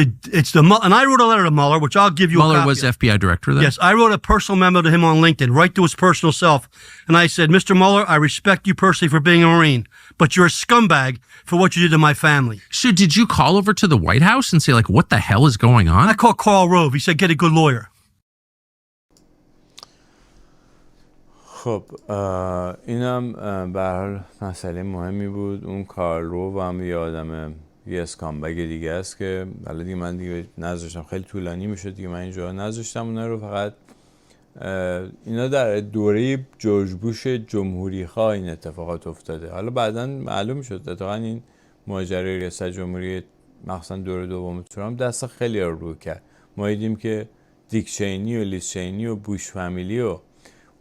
S2: the and I wrote a letter to Mueller, which I'll give you.
S3: Mueller
S2: a copy
S3: was
S2: of.
S3: FBI director then?
S2: Yes, I wrote a personal memo to him on LinkedIn, right to his personal self. And I said, Mr. Mueller, I respect you personally for being a Marine, but you're a scumbag for what you did to my family.
S3: So did you call over to the White House and say, like, what the hell is going on?
S2: I called Karl Rove. He said, get a good lawyer.
S1: خب اینم به هر حال مسئله مهمی بود. اون کارل رو هم یه آدم یه اسکامبگ دیگه است که حالا دیگه من دیگه نذاشتم، خیلی طولانی میشه دیگه، من اینجا نذاشتم اونا رو. فقط اینا در دوره جورج بوش جمهوری خواه این اتفاقات افتاده. حالا بعداً معلوم شد اتفاقاً این ماجرای ریاست جمهوری مخصوصاً دوره دوم ترامپ دست خیلی رو کرد. ما دیدیم که دیک چینی و لیز چینی و بوش فامیلی و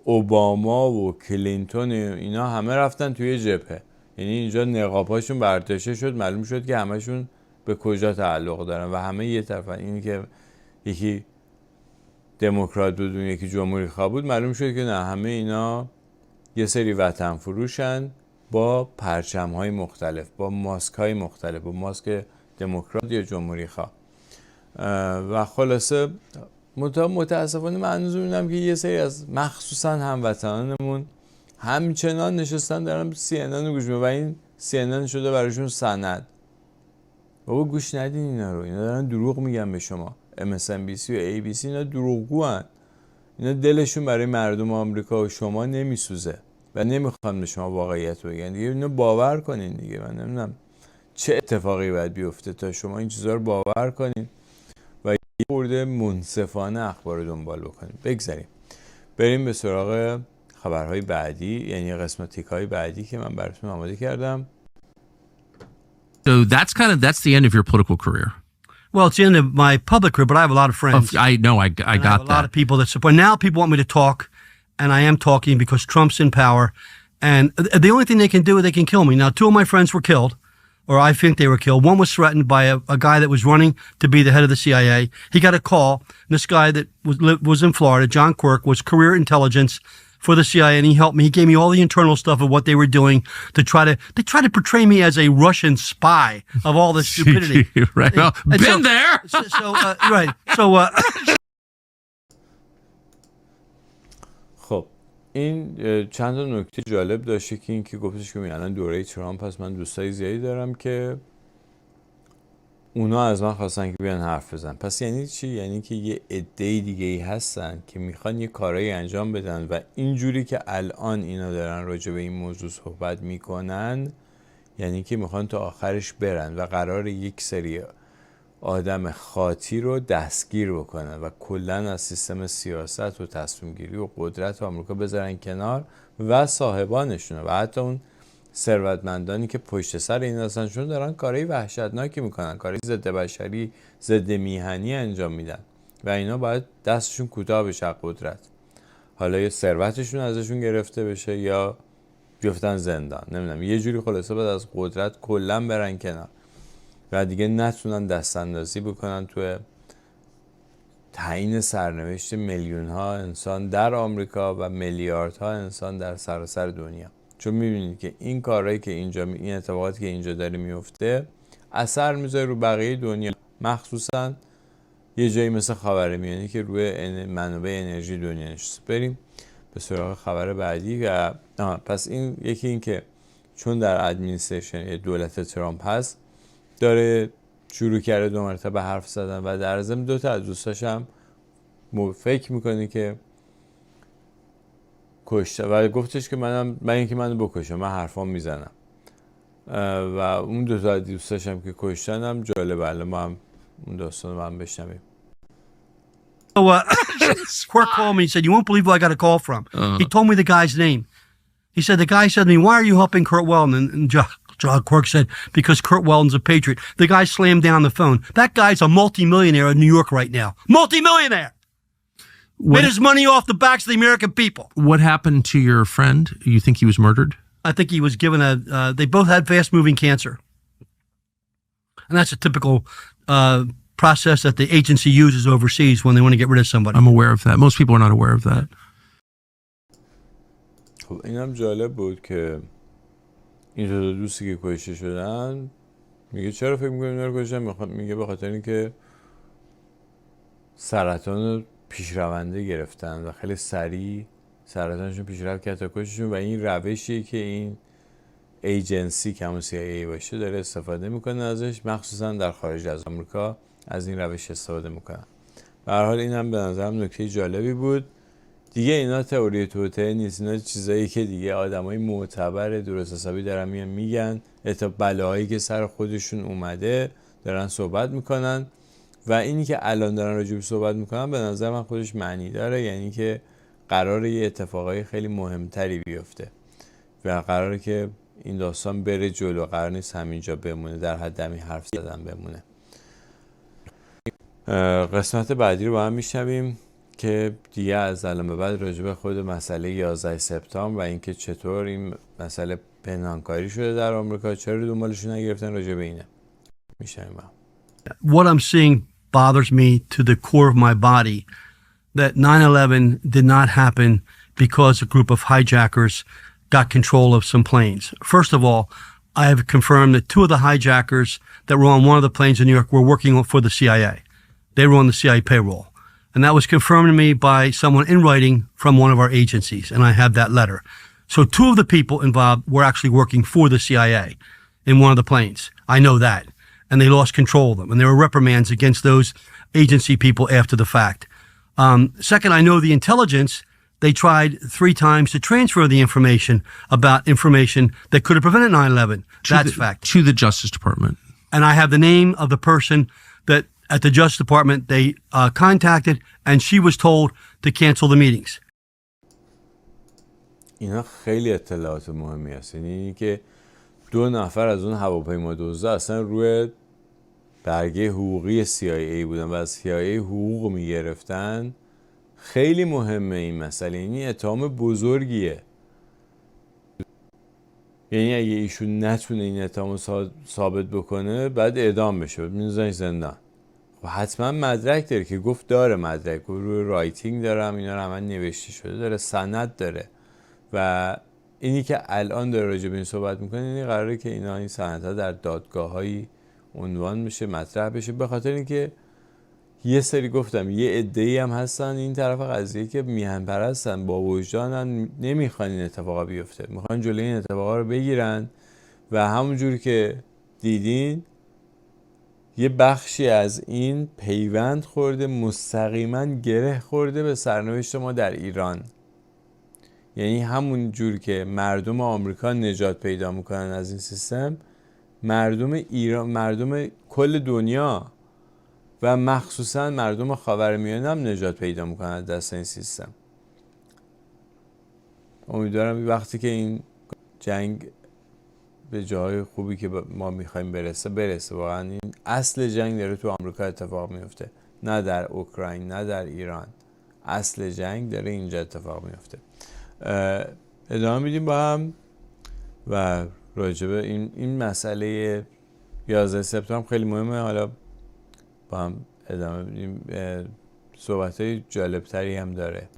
S1: اوباما و کلینتون اینا همه رفتن توی جبهه. یعنی اینجا نقاب‌هاشون برداشته شد، معلوم شد که همشون به کجا تعلق دارن و همه یه طرفن. اینی که یکی دموکرات بود اون یکی جمهوری خواه بود، معلوم شد که نه، همه اینا یه سری وطن فروشن با پرچم‌های مختلف، با ماسک‌های مختلف، با ماسک دموکرات یا جمهوری خواه. و خلاصه متاسفانه من هنوز می‌بینم که یه سری از مخصوصا هموطنانمون همچنان نشستن دارن CNN رو گوش میدن و این CNN شده براشون سند. بابا گوش ندین اینا رو، اینا دارن دروغ میگن به شما. MSNBC و ABC اینا دروغگوان. اینا دلشون برای مردم آمریکا و شما نمیسوزه و نمیخوان به شما واقعیت بگن دیگه. اینو باور کنین دیگه. من نمیدونم چه اتفاقی باید بیفته تا شما این چیزا رو باور کنین و یه خورده منصفانه اخبار رو دنبال بکنیم. بگذاریم بریم به سراغ خبرهای بعدی، یعنی قسمتیک‌های بعدی که من براتون آماده کردم.
S3: So that's the end of your political career.
S2: Well, it's the end of my public career, but I have a lot of friends.
S3: I know, I
S2: I
S3: got
S2: have a lot
S3: that.
S2: of people that support. Now people want me to talk, and I am talking because Trump's in power. And the only thing they can do is they can kill me. Now, two of my friends were killed, or I think they were killed. One was threatened by a guy that was running to be the head of the CIA. He got a call. And this guy that was in Florida, John Quirk, was career intelligence for the CIA, and he helped me. He gave me all the internal stuff of what they were doing to try to portray me as a Russian spy of all this stupidity.
S3: Right. Well,
S2: And
S3: been there.
S2: Right. So,
S1: خب این چند تا نکته جالب داشته که این که گفتش که الان دوره ترامپ هست. من دوستای زیادی دارم که اونا از من خواستن که بیان حرف بزن. پس یعنی چی؟ یعنی که یه عده دیگه ای هستن که میخوان یه کارایی انجام بدن و اینجوری که الان اینا دارن راجع به این موضوع صحبت میکنن، یعنی که میخوان تا آخرش برن و قرار یک سری آدم خاطی رو دستگیر بکنن و کلن از سیستم سیاست و تصمیم گیری و قدرت آمریکا بذارن کنار و صاحبانشون و حتی اون ثروتمندانی که پشت سر این هستن چون دارن کارهای وحشتناکی میکنن، کارهای ضد بشری، ضد میهنی انجام میدن و اینا باید دستشون کوتاه بشه قدرت. حالا یا ثروتشون ازشون گرفته بشه یا بیفتن زندان، نمیدونم، یه جوری خلاصه باید از قدرت کلا برن کنار و دیگه نتونن دست اندازی بکنن توی تعیین سرنوشت میلیون ها انسان در آمریکا و میلیاردها انسان در سراسر دنیا. چون میبینید که این کارهایی که اینجا این اتفاقاتی که اینجا داره میفته اثر میذاره رو بقیه دنیا، مخصوصا یه جایی مثل خاورمیانه که روی منابع انرژی دنیا نشسته. بریم به سراغ خبر بعدی. و پس این یکی این که چون در ادمینستریشن دولت ترامپ هست داره شروع کرده 2 مرتبه حرف زدن و در ضمن 2 تا از دوستاشم فکر میکنه که کشته و گفتش که من اینکه منو بکشم من حرفام میزنم و اون 2 تا از دوستاشم که کشتنم جالبه. الان ما هم اون داستان رو هم بشنویم.
S2: So Quirk called me and said, "You won't believe who I got a call from." He told me the guy's name. He said, the guy said to me, why are you helping Kurt Weldon? And John Quirk said, because Kurt Weldon's a patriot. The guy slammed down the phone. That guy's a multimillionaire in New York right now. Multimillionaire. Made his money off the backs of the American people.
S3: What happened to your friend? You think he was murdered?
S2: I think he was given they both had fast-moving cancer. And that's a typical process that the agency uses overseas when they want to get rid of somebody.
S3: I'm aware of that. Most people are not aware of that.
S1: خب اینم جالب بود که این دو دوستی که کشته شدن میگه چرا فکر میکنی اینا رو کشتن؟ میگه به خاطر اینکه سرطان پیشرونده گرفتن و خیلی سریع سرطانشون پیشرفت کرد تا کشتشون و این روشی که این ایجنسی که همون CIA باشه داره استفاده میکنه ازش، مخصوصا در خارج از آمریکا از این روش استفاده میکنن. به هر حال این هم به نظرم نکته جالبی بود. دیگه اینا تئوری توطئه نیست، اینا چیزایی که دیگه آدمای معتبر درست حسابی دارن میگن، تا بلاهایی که سر خودشون اومده دارن صحبت میکنن و اینی که الان دارن راجع به صحبت میکنن به نظر من خودش معنی داره، یعنی که قراره یه اتفاقای خیلی مهمتری بیفته و قراره که این داستان بره جلو، قرار نیست همینجا بمونه، در حد همین حرف زدن بمونه. قسمت بعدی رو با هم میشنویم که دیگه از الان به بعد راجع به خود مسئله 11 سپتامبر و اینکه چطور این مسئله پنهانکاری شده در آمریکا، چرا دنبالش نگرفتن، راجع به اینه میشنویم.
S2: What I'm seeing bothers me to the core of my body, that 9/11 did not happen because a group of hijackers got control of some planes. First of all, I have confirmed that two of the hijackers that were on one of the planes in New York were working for the CIA. They were on the CIA payroll. And that was confirmed to me by someone in writing from one of our agencies, and I have that letter. So two of the people involved were actually working for the CIA in one of the planes. I know that. And they lost control of them. And there were reprimands against those agency people after the fact. Second, I know the intelligence, they tried 3 times to transfer the information about information that could have prevented 9/11. That's fact.
S3: To the Justice Department.
S2: And I have the name of the person that at the Justice Department they contacted, and she was told to cancel the meetings.
S1: اینا خیلی اطلاعات مهمی هست، یعنی که 2 نفر از اون هواپیما دزدا اصلا روی برگه حقوقی CIA بودن و از CIA حقوق میگرفتن. خیلی مهمه این مسئله، یعنی اتهام بزرگیه. یعنی اگه ایشون نتونه این اتهام ثابت بکنه بعد اعدام بشه، میذارن زندان. و حتما مدرک داره که گفت داره مدرک، روی رایتینگ دارم، اینا رو همه نوشته شده، داره سند داره و اینی که الان داره راجع به این صحبت میکنه، یعنی قراره که اینا این سندها در دادگاه‌هایی عنوان بشه، مطرح بشه، به خاطر اینکه یه سری گفتم یه عده‌ای هم هستن این طرف قضیه که میهن پرستن، با وجدانن، نمیخوان این اتفاقا بیفته، میخوان جلوی این اتفاقا رو بگیرن و همونجوری که دیدین یه بخشی از این پیوند خورده، مستقیما گره خورده به سرنوشت ما در ایران. یعنی همون جور که مردم آمریکا نجات پیدا میکنن از این سیستم، مردم ایران، مردم کل دنیا و مخصوصا مردم خاورمیانه هم نجات پیدا میکنن از دست این سیستم. امیدوارم وقتی که این جنگ به جای خوبی که ما میخوایم برسه. واقعا این اصل جنگ داره تو آمریکا اتفاق میفته، نه در اوکراین، نه در ایران. اصل جنگ داره اینجا اتفاق میفته. ادامه میدیم با هم و راجبه این مسئله 11 سپتامبر خیلی مهمه. حالا با هم ادامه میدیم، صحبت‌های جالبتری هم داره.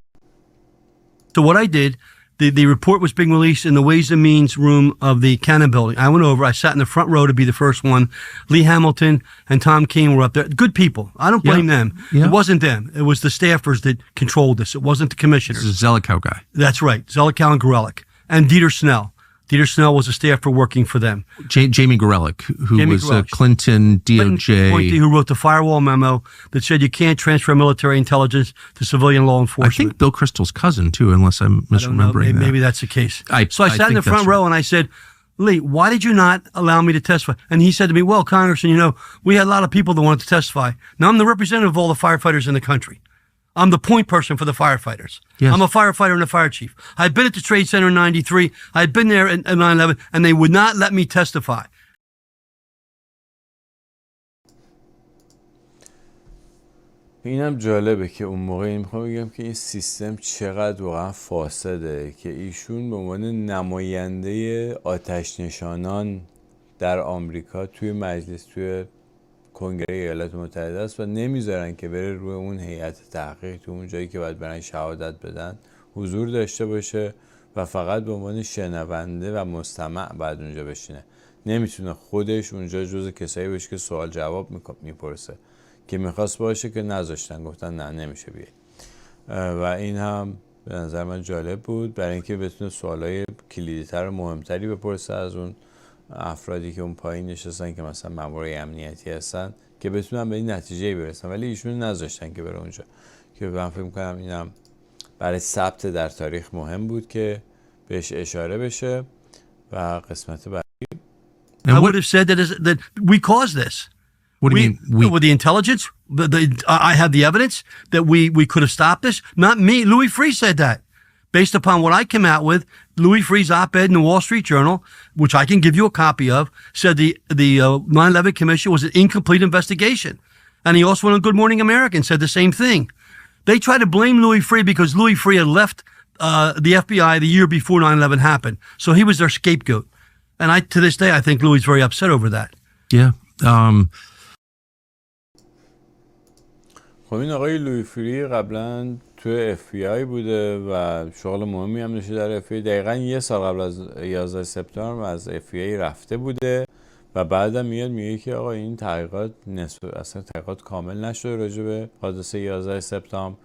S2: So what I did, the report was being released in the Ways and Means room of the Cannon building. I went over, I sat in the front row to be the first one. Lee Hamilton and Tom King were up there. Good people. I don't blame them.
S3: Yeah.
S2: It wasn't them. It was the staffers that controlled this. It wasn't the commissioners.
S3: This is a Zelikow guy.
S2: That's right. Zelikow and Gorelick. And Dieter Snell. Dieter Snell was a staffer working for them.
S3: Jamie Gorelick, who was a Clinton DOJ.
S2: Appointee who wrote the firewall memo that said you can't transfer military intelligence to civilian law
S3: I
S2: enforcement.
S3: think Bill Kristol's cousin, too, unless I'm misremembering that.
S2: Maybe that's the case. So I
S3: I
S2: sat in
S3: think
S2: the front
S3: that's
S2: row and I said, Lee, why did you not allow me to testify? And he said to me, well, Congressman, you know, we had a lot of people that wanted to testify. Now I'm the representative of all the firefighters in the country. I'm the point person for the firefighters.
S3: Yes.
S2: I'm a firefighter and a fire chief. I've been at the Trade Center in 93. I've been there in 9/11, and they would not let me testify.
S1: اینم جالبه که اون موقع میخوام بگم که این سیستم چقدر واقعا فاسده که ایشون به عنوان نماینده آتش نشانان در آمریکا توی مجلس، توی کنگره ایالات متحده است و نمیذارن که بره روی اون هیئت تحقیق تو اون جایی که باید برن شهادت بدن حضور داشته باشه و فقط به عنوان شنونده و مستمع بعد اونجا بشینه. نمیتونه خودش اونجا جز کسایی باشه که سوال جواب میپرسه، که میخواست باشه که نذاشتن، گفتن نه نمیشه بیای. و این هم به نظر من جالب بود برای اینکه بتونه سوالای کلیدی‌تر و مهمتری بپرسه از اون افرادی که اون پایین نشستن که مثلا مامورای امنیتی هستن، که بتونن به این نتیجه برسن، ولی ایشون نذاشتن که بره اونجا. که من فکر می‌کنم اینم برای ثبت در تاریخ مهم بود که بهش اشاره بشه. و قسمت بعدی
S2: I would have said that we caused this.
S3: What do you mean?
S2: With the intelligence, I have the evidence that we could have stopped this. Not me. Louis Freeh said that. Based upon what I came out with, Louis Freeh's op-ed in the Wall Street Journal, which I can give you a copy of, said the 9/11 Commission was an incomplete investigation. And he also went on Good Morning America and said the same thing. They try to blame Louis Freeh because Louis Freeh had left the FBI the year before 9/11 happened. So he was their scapegoat. And to this day, I think Louis is very upset over that.
S3: Yeah.
S1: خب این آقای لوی فری قبلا تو FBI بوده و شغل مهمی هم داشته در FBI. دقیقا یه سال قبل از 11 سپتامبر از FBI رفته بوده و بعدم میگه که آقا این تحقیقات اصلا تحقیقات کامل نشده راجع به حادثه 11 سپتامبر.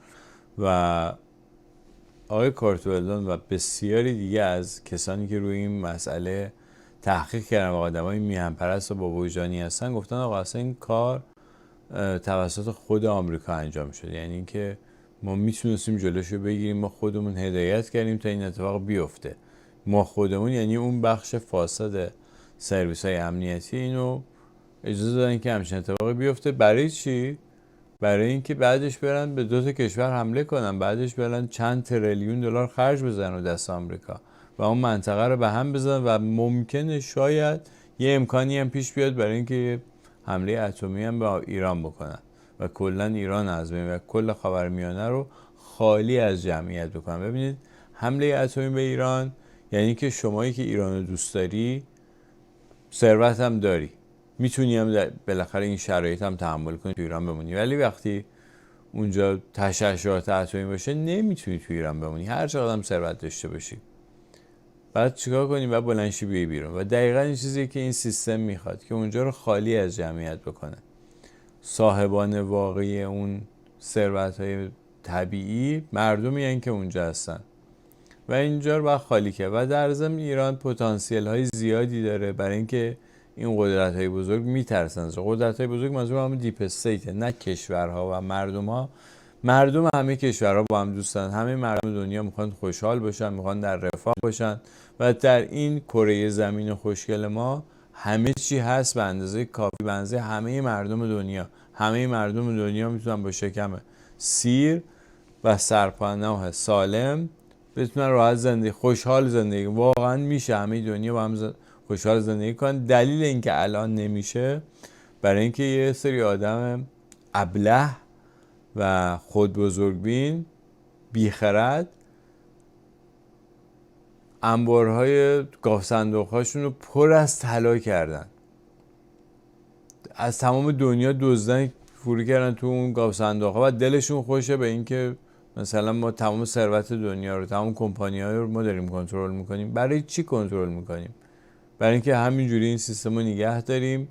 S1: و آقای کورت ولدون و بسیاری دیگه از کسانی که روی این مسئله تحقیق کردن و آدمای میهن پرست و با وجدانی هستن گفتن آقا اصلا این کار توسط خود آمریکا انجام شده. یعنی اینکه ما میتونستیم جلوشو بگیریم، ما خودمون هدایت کردیم تا این اتفاق بیفته. ما خودمون یعنی اون بخش فاسد سرویس‌های امنیتی اینو اجازه دادن که همچین اتفاقی بیفته. برای چی؟ برای اینکه بعدش برن به دو تا کشور حمله کنن، بعدش برن چند تریلیون دلار خرج بزنن دست آمریکا و اون منطقه رو به هم بزنن و ممکنه شاید یه امکانی هم پیش بیاد برای اینکه حمله اتمی هم به ایران بکنن و کلا ایران از بین و کل خاورمیانه رو خالی از جمعیت بکنن. ببینید حمله اتمی به ایران یعنی که شمایی که ایران رو دوست داری، ثروت هم داری، میتونی هم بالاخره این شرایط هم تحمل کنی تو ایران بمونی، ولی وقتی اونجا تشعشعات اتمی باشه نمیتونی تو ایران بمونی هر چقدر هم ثروت داشته باشی. بعد چیکار کنی؟ بعد بلندشی بیای بیرون. و دقیقاً این چیزی که این سیستم میخواد که اونجا رو خالی از جمعیت بکنه. صاحبان واقعی اون ثروت‌های طبیعی مردمی هستن که اونجا هستن و اینجا رو باید خالی کرد. و در ضمن ایران پتانسیل‌های زیادی داره برای اینکه این قدرت‌های بزرگ میترسن. قدرت‌های بزرگ منظور هم دیپ استیت، نه کشورها و مردم‌ها. مردم همه کشورها با هم دوستن، همه مردم دنیا میخوان خوشحال باشن، میخوان در رفاه باشن و در این کره زمین خوشگل ما همه چی هست به اندازه کافی، به اندازه همه مردم دنیا. همه مردم دنیا میتونن با شکم سیر و سرپناه سالم بتونن راحت زندگی، خوشحال زندگی. واقعا میشه همه دنیا با هم خوشحال زندگی کنن. دلیل اینکه الان نمیشه برای اینکه یه سری آدم ابله و خود بزرگبین بیخرد انبارهای گاف صندوق‌هاشون رو پر از طلا کردن، از تمام دنیا دزدن فرو کردن تو اون گاف صندوق‌ها و دلشون خوشه به اینکه مثلا ما تمام ثروت دنیا رو، تمام کمپانی‌ها رو ما داریم کنترل می‌کنیم. برای چی کنترل می‌کنیم؟ برای اینکه همینجوری این سیستم رو نگه داریم،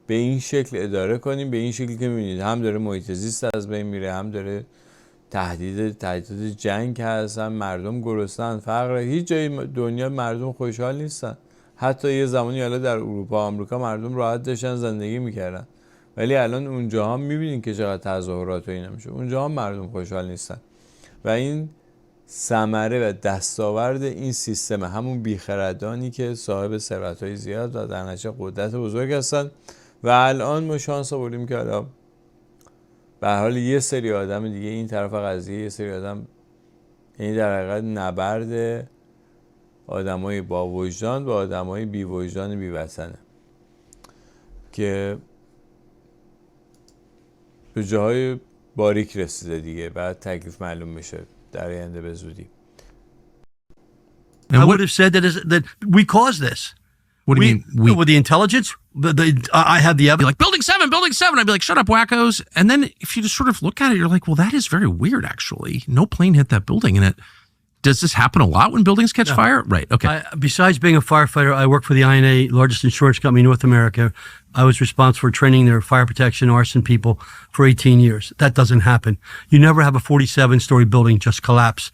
S1: به این شکل اداره کنیم، به این شکلی که می‌بینید هم داره محیط زیست از بین میره، هم داره تهدید جنگ هست، هم مردم گرسنه‌اند، فقر. هیچ جای دنیا مردم خوشحال نیستن. حتی یه زمانی حالا در اروپا و آمریکا مردم راحت داشتن زندگی میکردن، ولی الان اونجا هم میبینین که چقدر تظاهرات و اینا میشه، اونجا هم مردم خوشحال نیستن. و این ثمره و دستاورد این سیستم، همون بیخردانی که صاحب ثروت‌های زیاد و در نتیجه قدرت بزرگ هستن. و الان ما شانس آوردیم که حالا به حال یه سری آدم دیگه این طرف قضیه، یه سری آدم، یعنی در حقیقت نبرد آدمای با وجدان و آدمای بی وجدان بی وطنه که به جاهای باریک رسیده دیگه. بعد تکلیف معلوم میشه در آینده به زودی.
S2: I would have said that we caused this.
S3: What do you mean? We
S2: With the intelligence, I had the
S3: be
S2: evidence.
S3: like building 7. I'd be like, shut up, wackos. And then if you just sort of look at it, you're like, well, that is very weird, actually. No plane hit that building, and it. Does this happen a lot when buildings catch fire? Right. Okay.
S2: Besides being a firefighter, I worked for the INA, largest insurance company in North America. I was responsible for training their fire protection, arson people for 18 years. That doesn't happen. You never have a 47-story building just collapse,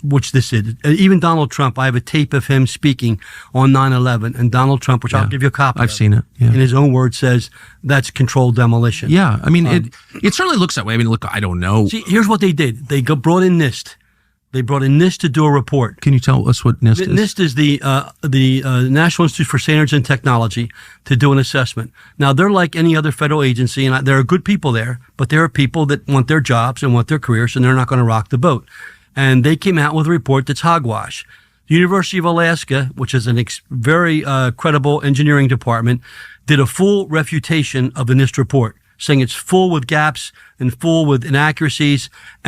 S2: which this did. Even Donald Trump, I have a tape of him speaking on 9/11, and Donald Trump, which I'll give you a copy
S3: I've seen it. Yeah.
S2: in his own words, says that's controlled demolition.
S3: Yeah. I mean, it certainly looks that way. I mean, look, I don't know.
S2: See, here's what they did. They brought in NIST. They brought in NIST to do a report.
S3: Can you tell us what NIST is?
S2: NIST is the National Institute for Standards and Technology to do an assessment. Now, they're like any other federal agency, and there are good people there, but there are people that want their jobs and want their careers, and they're not going to rock the boat. And they came out with a report that's hogwash. The University of Alaska, which is a very credible engineering department, did a full refutation of the NIST report, saying it's full with gaps and full with inaccuracies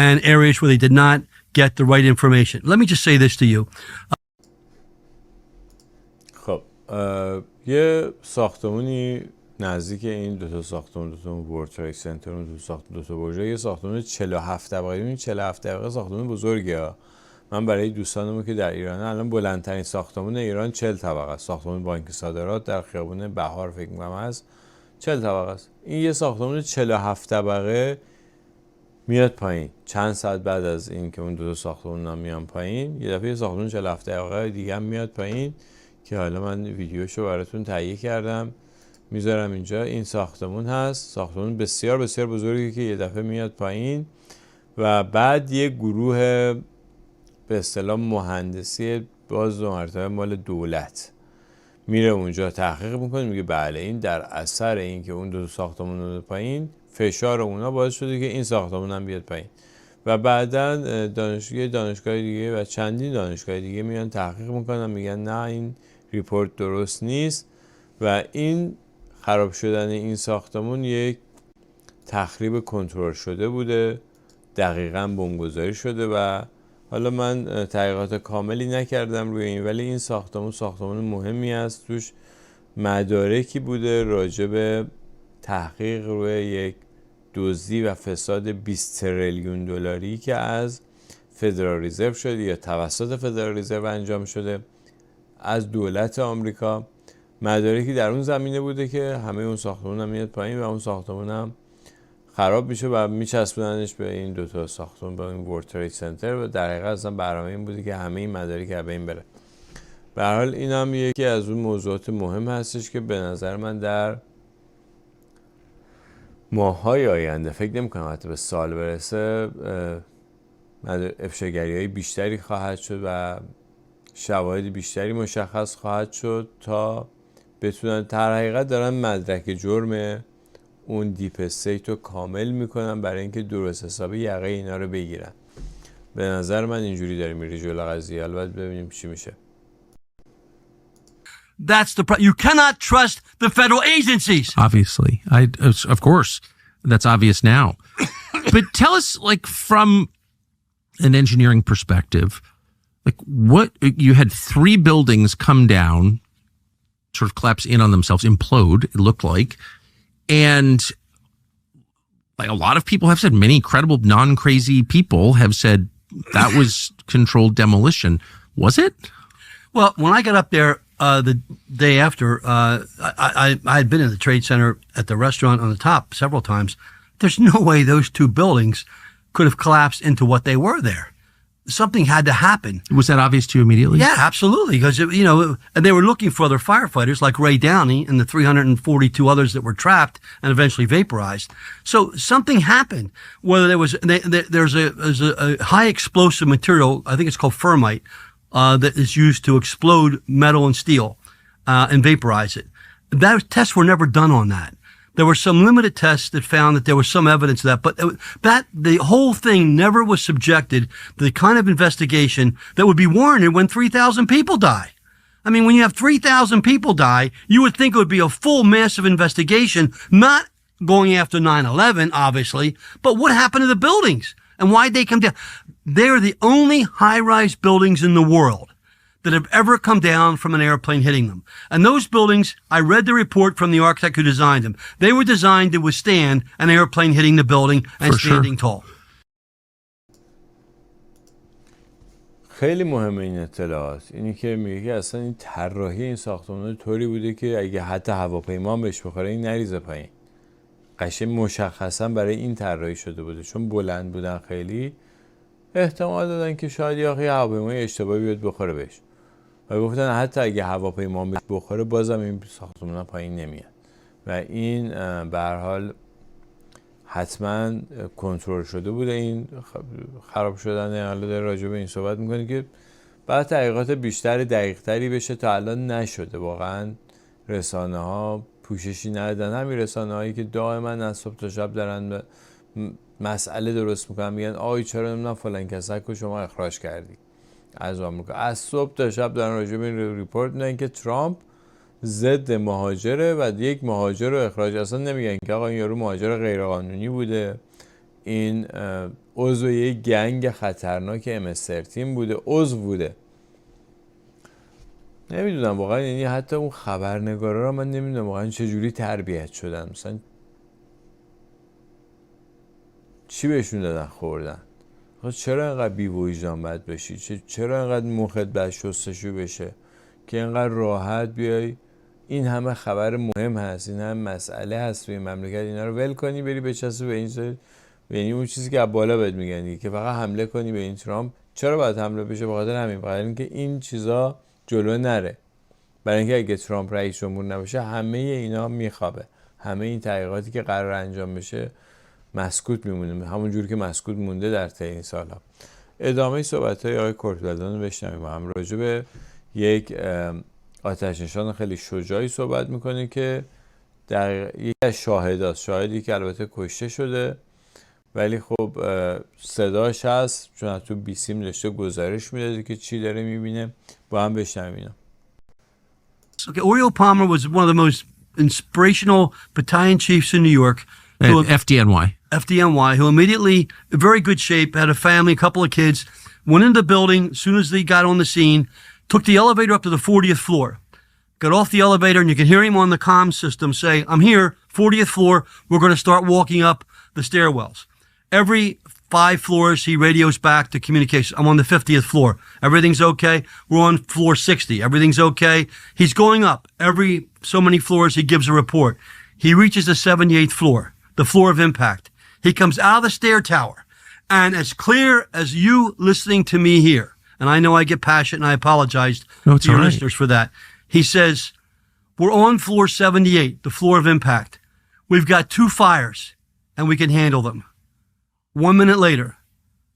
S2: and areas where they did not get the right information. Let me just say this to you.
S1: خب یه ساختمونی نزدیک این دو تا ساختمون، دو تا ورلد ترید سنتر، دو تا برج، یه ساختمون 47 طبقه. این 47 طبقه ساختمون بزرگه. من برای دوستانمون که در ایران، الان بلندترین ساختمون ایران 40 طبقه است. ساختمون بانک صادرات در خیابون بهار فکر می‌کنم هست، 40 طبقه است. این یه ساختمون 47 طبقه میاد پایین چند ساعت بعد از این که اون دو تا ساختمون میان پایین. یه دفعه ساختمون 47 طبقه دیگه هم میاد پایین که حالا من ویدیوشو براتون تهیه کردم میذارم اینجا. این ساختمون هست، ساختمون بسیار بسیار بزرگی که یه دفعه میاد پایین و بعد یه گروه به اصطلاح مهندسی باز دو مرتبه مال دولت میره اونجا تحقیق میکنه، میگه بله این در اثر این که اون دو ساختمون رو پایین، فشار اونا باعث شده که این ساختمون هم بیاد پایین. و بعداً دانشگاه دیگه و چندین دانشگاه دیگه میان تحقیق میکنن، میگن نه این ریپورت درست نیست و این خراب شدن این ساختمون یک تخریب کنترل شده بوده، دقیقاً بمبگذاری شده. و حالا من تحقیقات کاملی نکردم روی این، ولی این ساختمون مهمی است، توش مدارکی بوده راجع به تحقیق روی یک دزدی و فساد 20 تریلیون دلاری که از فدرال رزرو شده یا توسط فدرال رزرو انجام شده از دولت آمریکا. مدارکی در اون زمینه بوده که همه اون ساختمون هم میاد پایین و اون ساختمون هم خراب میشه و میچسبوننش به این دو تا ساختمون، به این ورلد ترید سنتر. و در حقیقت اصلا برنامه این بوده که همه این مدارک از بین بره. به هر حال این هم یکی از اون موضوعات مهم هستش که به نظر من در ماه‌های آینده، فکر نمی‌کنم حتی به سال برسه، افشاگری‌های بیشتری خواهد شد و شواهد بیشتری مشخص خواهد شد تا بتونن در حقیقت دارن مدرک جرم اون دیپ استیت رو کامل میکنن برای اینکه درست حسابی یقه اینا رو بگیرن. به نظر من اینجوری داره میره جلو قضیه. البته ببینیم چی میشه.
S2: That's you cannot trust the federal agencies.
S3: Obviously. Of course. That's obvious now. But tell us, like, from an engineering perspective, like, what you had 3 buildings come down, sort of collapse in on themselves, implode, it looked like. And like a lot of people have said, many credible, non-crazy people have said that was controlled demolition. Was it?
S2: Well, when I got up there the day after, I had been in the Trade Center at the restaurant on the top several times. There's no way those 2 buildings could have collapsed into what they were there. Something had to happen.
S3: Was that obvious to you immediately?
S2: Yeah, absolutely. Because, you know, and they were looking for other firefighters like Ray Downey and the 342 others that were trapped and eventually vaporized. So something happened. Whether there's a high explosive material, I think it's called fermite, that is used to explode metal and steel and vaporize it. Those tests were never done on that. There were some limited tests that found that there was some evidence of that, but the whole thing never was subjected to the kind of investigation that would be warranted when 3,000 people die. I mean, when you have 3,000 people die, you would think it would be a full massive investigation, not going after 9/11, obviously, but what happened to the buildings and why'd they come down? They're the only high-rise buildings in the world that have ever come down from an airplane hitting them. And those buildings, I read the report from the architect who designed them. They were designed to withstand an airplane hitting the building and standing tall.
S1: خیلی مهمه این اطلاعات. اینی که میگه که اصلا این طراحی این ساختمان طوری بوده که اگه حتی هواپیما بهش بخوره این نریزه پایین. قشنگ مشخصا برای این طراحی شده بوده، چون بلند بودن خیلی احتمال دادن که شاید یه هواپیمای اشتباهی بیاد بخوره بهش و گفتن حتی اگه هواپیما بهش بخوره بازم این ساختمان پایین نمیاد و این به هر حال حتما کنترل شده بوده. این خراب شدن حالا در راجع به این صحبت میکنه که بعد تحقیقات بیشتر دقیق‌تری بشه. تا الان نشده، واقعا رسانه ها پوششی ندادن. همین رسانه هایی که دائما از صبح تا شب دارن مسئله درست میکنن، میگن آی چرا نمیدونم فلان کسک رو شما اخراج کردی از آمریکا. از صبح تا شب دارن راجع به این ریپورت میدن که ترامپ ضد مهاجره و یک مهاجر رو اخراج. اصلا نمیگن که آقا این یارو مهاجر غیرقانونی بوده، این عضو یک گنگ خطرناک MS-13 بوده، عضو بوده. نمیدونم واقعا، یعنی حتی اون خبرنگارا رو من نمیدونم واقعا چجوری تربیت شدن، مثلا چی بهشون دادن خوردن. چرا اینقدر بی وجدان باید بشی؟ چرا اینقدر مخت باید شستشو بشه که اینقدر راحت بیای این همه خبر مهم هست، این همه مسئله هست توی مملکت، اینا رو ول کنی بری بچسبی به این یعنی اون چیزی که از بالا بهت میگن که فقط حمله کنی به این ترامپ. چرا باید حمله بشه؟ به خاطر همین، بخاطر اینکه این چیزا جلو نره. برای اینکه اگه ترامپ رئیس جمهور نباشه همه اینا میخوابه، همه این تحقیقاتی که قرار انجام بشه مسکوت میمونه، همون جوری که مسکوت مونده در طی این سالها. ادامه صحبت‌های آقای کورتلدان رو بشنویم. هم راجع به یک آتش‌نشان خیلی شجاعی صحبت میکنه که در یکی از شاهدی که البته کشته شده ولی خب صداش هست، چون تو بیسیم داشته گزارش میداده که چی داره میبینه. با هم بشنویم اینا.
S2: Okay, Oriel Palmer was one of the most inspirational battalion chiefs in New York. FDNY, who immediately, in very good shape, had a family, a couple of kids, went into the building as soon as they got on the scene, took the elevator up to the 40th floor, got off the elevator, and you can hear him on the comm system say, I'm here, 40th floor, we're going to start walking up the stairwells. Every 5 floors, he radios back to communication. I'm on the 50th floor. Everything's okay. We're on floor 60. Everything's okay. He's going up. Every so many floors, he gives a report. He reaches the 78th floor, the floor of impact. He comes out of the stair tower, and as clear as you listening to me here, and I know I get passionate and I apologize to your listeners for that. He says, we're on floor 78, the floor of impact. We've got 2 fires and we can handle them. 1 minute later,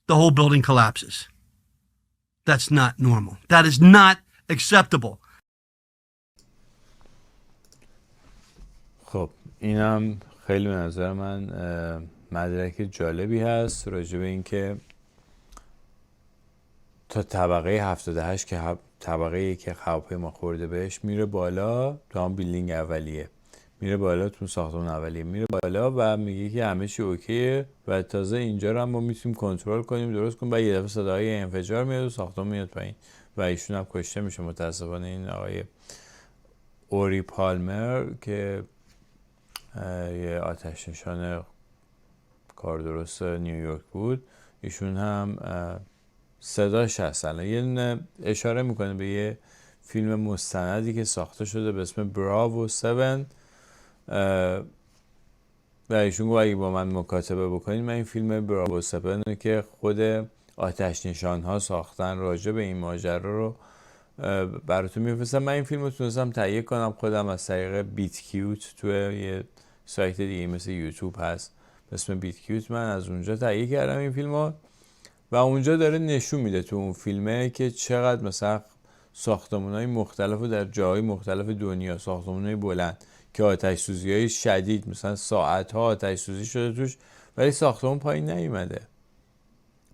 S2: the whole building collapses. That's not normal. That is not acceptable.
S1: خب اینم خیلی به نظر من مدرک جالبی هست راجع به این که تا طبقه 78 که طبقه که هواپیما خورده بهش میره بالا، تا هم بیلدینگ اولیه میره بالا، تو ساختمان اولیه میره بالا و میگه که همه چی اوکیه و تازه اینجا رو هم ما میتونیم کنترل کنیم، درست کنیم. و یه دفعه صدای انفجار میاد و ساختمان میاد پایین و ایشون هم کشته میشه متاسفانه. این آقای اوری پالمر که یه آتش نشان کار درست نیویورک بود، ایشون هم صداش هست. الان یه اشاره میکنه به یه فیلم مستندی که ساخته شده به اسم براوو 7 و ایشون گفت اگه با من مکاتبه بکنید من این فیلم براوو 7 که خود آتش نشان ها ساختن راجع به این ماجرا رو براتون میفرستم. من این فیلم رو تونستم تهیه کنم خودم از طریق بیت کیوت، توی یه سایت دیگه مثل یوتیوب هست به اسم بیت کیوت، من از اونجا تهیه کردم این فیلم رو و اونجا داره نشون میده تو اون فیلمه که چقدر مثلا ساختمان‌های مختلف و در جاهای مختلف دنیا، ساختمان‌های بلند که آتش سوزی های شدید مثلا ساعت ها آتش سوزی شده توش ولی ساختمون پایین نیومده.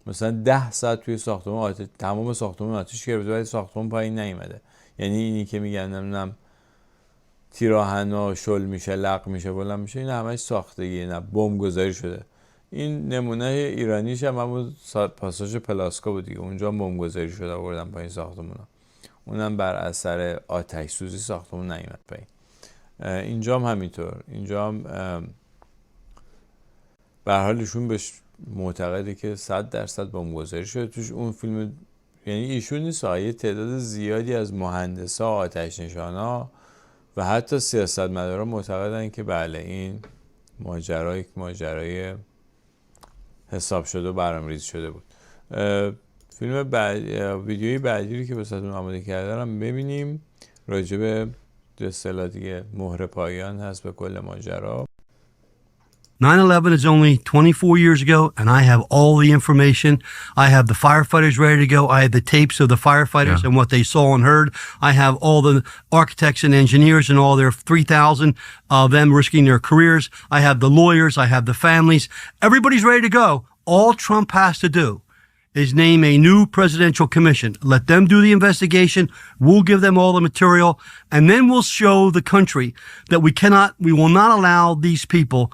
S1: مثلا 10 ساعت توی ساختمون تمام ساختمون آتش گرفته ولی ساختمون پایین نیومده. یعنی اینی که میگن نمیدونم تیراهنا شل میشه، لق میشه، بلند میشه، این همش ساختگیه، نه بمب گذاری شده. این نمونه ایرانیش هم همون پاساژ پلاسکو بود دیگه، اونجا بمب گذاری شده آوردن پایین ساختمونا، اونم بر اثر آتش سوزی ساختمون نیومد پایین. اینجا هم همینطور، اینجا هم به هر حال ایشون بهش معتقده که 100% بمب گذاری شده توش. اون فیلم یعنی ایشون نیست، یه تعداد زیادی از مهندسا، آتش نشانا و حتی سیاستمدارا معتقدن که بله این ماجرای حساب شده و برنامه‌ریزی شده بود. فیلم ویدیوی بعدی رو که واسهتون آماده کردم ببینیم، راجع به اصطلاح دیگه مهر پایان هست به کل ماجرا.
S2: 9/11 is only 24 years ago, and I have all the information. I have the firefighters ready to go. I have the tapes of the firefighters and what they saw and heard. I have all the architects and engineers and all their 3,000 of them risking their careers. I have the lawyers. I have the families. Everybody's ready to go. All Trump has to do is name a new presidential commission. Let them do the investigation. We'll give them all the material, and then we'll show the country that we will not allow these people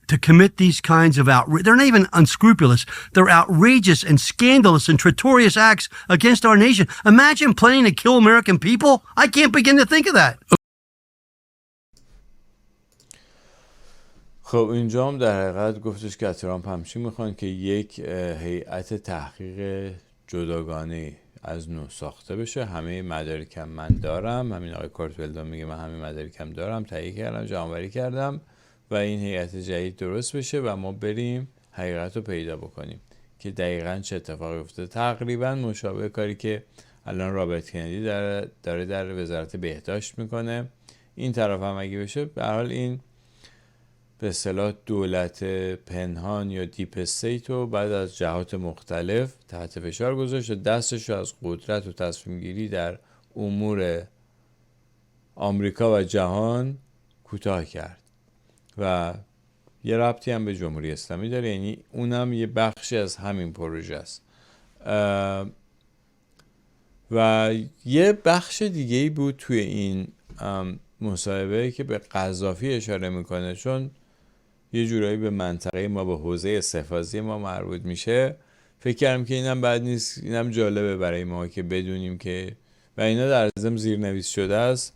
S2: to commit these kinds of they're not even unscrupulous. They're outrageous and scandalous and traitorous acts against our nation. Imagine planning to kill American people. I can't begin to think of that.
S1: خب اینجا هم در حقیقت گفتش که ترامپ همچین میخوان که یک هیئت تحقیق جداگانه از نو ساخته بشه. همه مدارکم من دارم، همین آقای کورتولدو میگه من همه مدارکم دارم، تهیه کردم، جمع‌آوری کردم و این هیئت جدید درست بشه و ما بریم حقیقت رو پیدا بکنیم که دقیقاً چه اتفاقی افتاده. تقریباً مشابه کاری که الان رابرت کندی داره در وزارت بهداشت میکنه. این طرف هم اگه بشه به هر حال این به اصطلاح دولت پنهان یا دیپ استیت رو بعد از جهات مختلف تحت فشار گذاشت و دستش رو از قدرت و تصمیم گیری در امور آمریکا و جهان کوتاه کرد و یه ربطی هم به جمهوری اسلامی داره، یعنی اونم یه بخشی از همین پروژه است. و یه بخش دیگه‌ای بود توی این مصاحبه که به قذافی اشاره میکنه، چون یه جورایی به منطقه ما، به حوزه استحفاظی ما مربوط میشه. فکر کردم که اینم بد نیست، اینم جالبه برای ما که بدونیم که و اینا در ضمن زیرنویس شده است.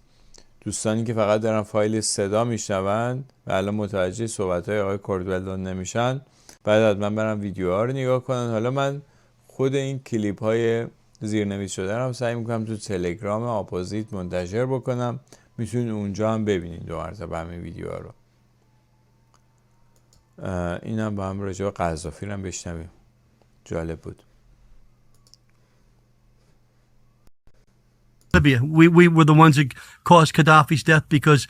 S1: دوستانی که فقط دارن فایل صدا میشنون و الان متوجه صحبت‌های آقای کوردولدون نمیشن، بعد من برم ویدیوها رو نگاه کنن. حالا من خود این کلیپ‌های زیرنویس شده رو سعی میکنم تو تلگرام اپوزیت منتشر بکنم، میتونید اونجا هم ببینید 2 مرتبه همین ویدیوها رو. اینم با هم راجع به قذافی هم بشنویم، جالب بود.
S2: Libya. We were the ones that caused Gaddafi's death because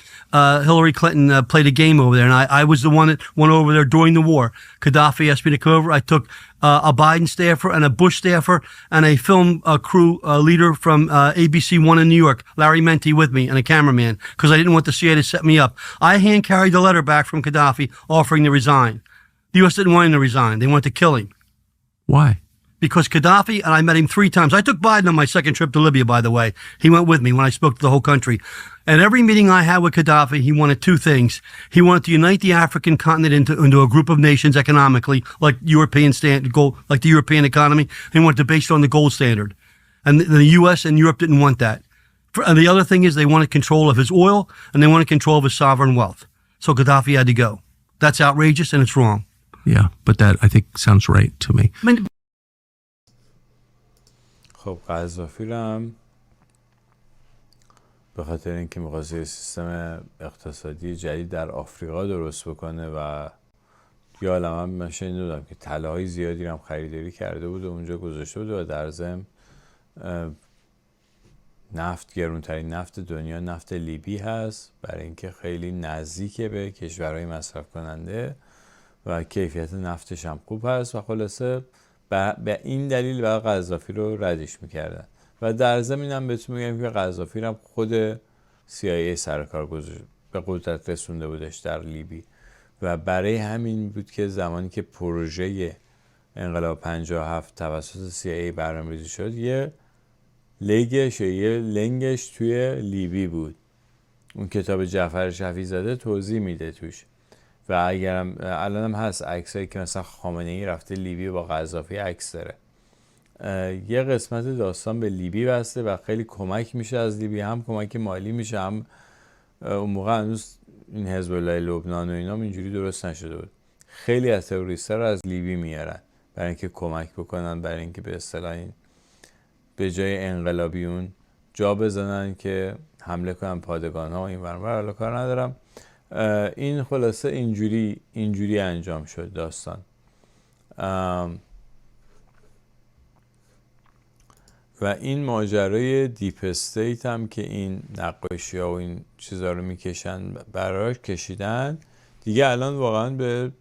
S2: Hillary Clinton played a game over there, and I was the one that went over there during the war. Gaddafi asked me to come over. I took a Biden staffer and a Bush staffer and a film crew leader from ABC One in New York, Larry Menti, with me, and a cameraman because I didn't want the CIA to set me up. I hand carried the letter back from Gaddafi offering to resign. The U.S. didn't want him to resign. They wanted to kill him.
S3: Why?
S2: Because Gaddafi, and I met him 3 times. I took Biden on my second trip to Libya, by the way. He went with me when I spoke to the whole country. At every meeting I had with Gaddafi, he wanted 2 things. He wanted to unite the African continent into a group of nations economically, like like the European economy. He wanted to base it on the gold standard. And the U.S. and Europe didn't want that. And the other thing is they wanted control of his oil, and they wanted control of his sovereign wealth. So Gaddafi had to go. That's outrageous, and it's wrong.
S3: Yeah, but that I think sounds right to me.
S2: I mean,
S1: خب قذافی رو هم به خاطر اینکه می‌خواسته سیستم اقتصادی جدید در آفریقا درست بکنه و یا عالم من شنیده بودم که طلاهای زیادی رو هم خریداری کرده بود و اونجا گذاشته بود و در ضمن نفت، گرونترین نفت دنیا نفت لیبی هست برای اینکه خیلی نزدیکه به کشورهای مصرف کننده و کیفیت نفتش هم خوب هست و خلاصه به این دلیل بعد قذافی رو ردش میکردن و در ضمن هم بهتون میگم که قذافی رو هم خود CIA سر کار به قدرت رسونده بودش در لیبی و برای همین بود که زمانی که پروژه انقلاب 57 توسط CIA برنامه‌ریزی شد یه لنگش توی لیبی بود. اون کتاب جعفر شفیع زاده توضیح میده توش و اگرم الانم هست عکسایی که مثلا خامنه‌ای رفته لیبی با قذافی عکس داره. یه قسمت داستان به لیبی بسته و خیلی کمک میشه از لیبی، هم کمک مالی میشه، هم اون موقع هنوز این حزب الله لبنان و اینا اینجوری درست نشده بود. خیلی از تروریست‌ها رو از لیبی میارن برای اینکه کمک بکنن، برای اینکه به اصطلاح این به جای انقلابیون جا بزنن که حمله کنن پادگان‌ها و این ورانور. حالا کار ندارم. این خلاصه اینجوری انجام شد داستان. و این ماجرای دیپ استیت هم که این نقاشی ها و این چیزا رو میکشن براش کشیدن دیگه الان واقعا به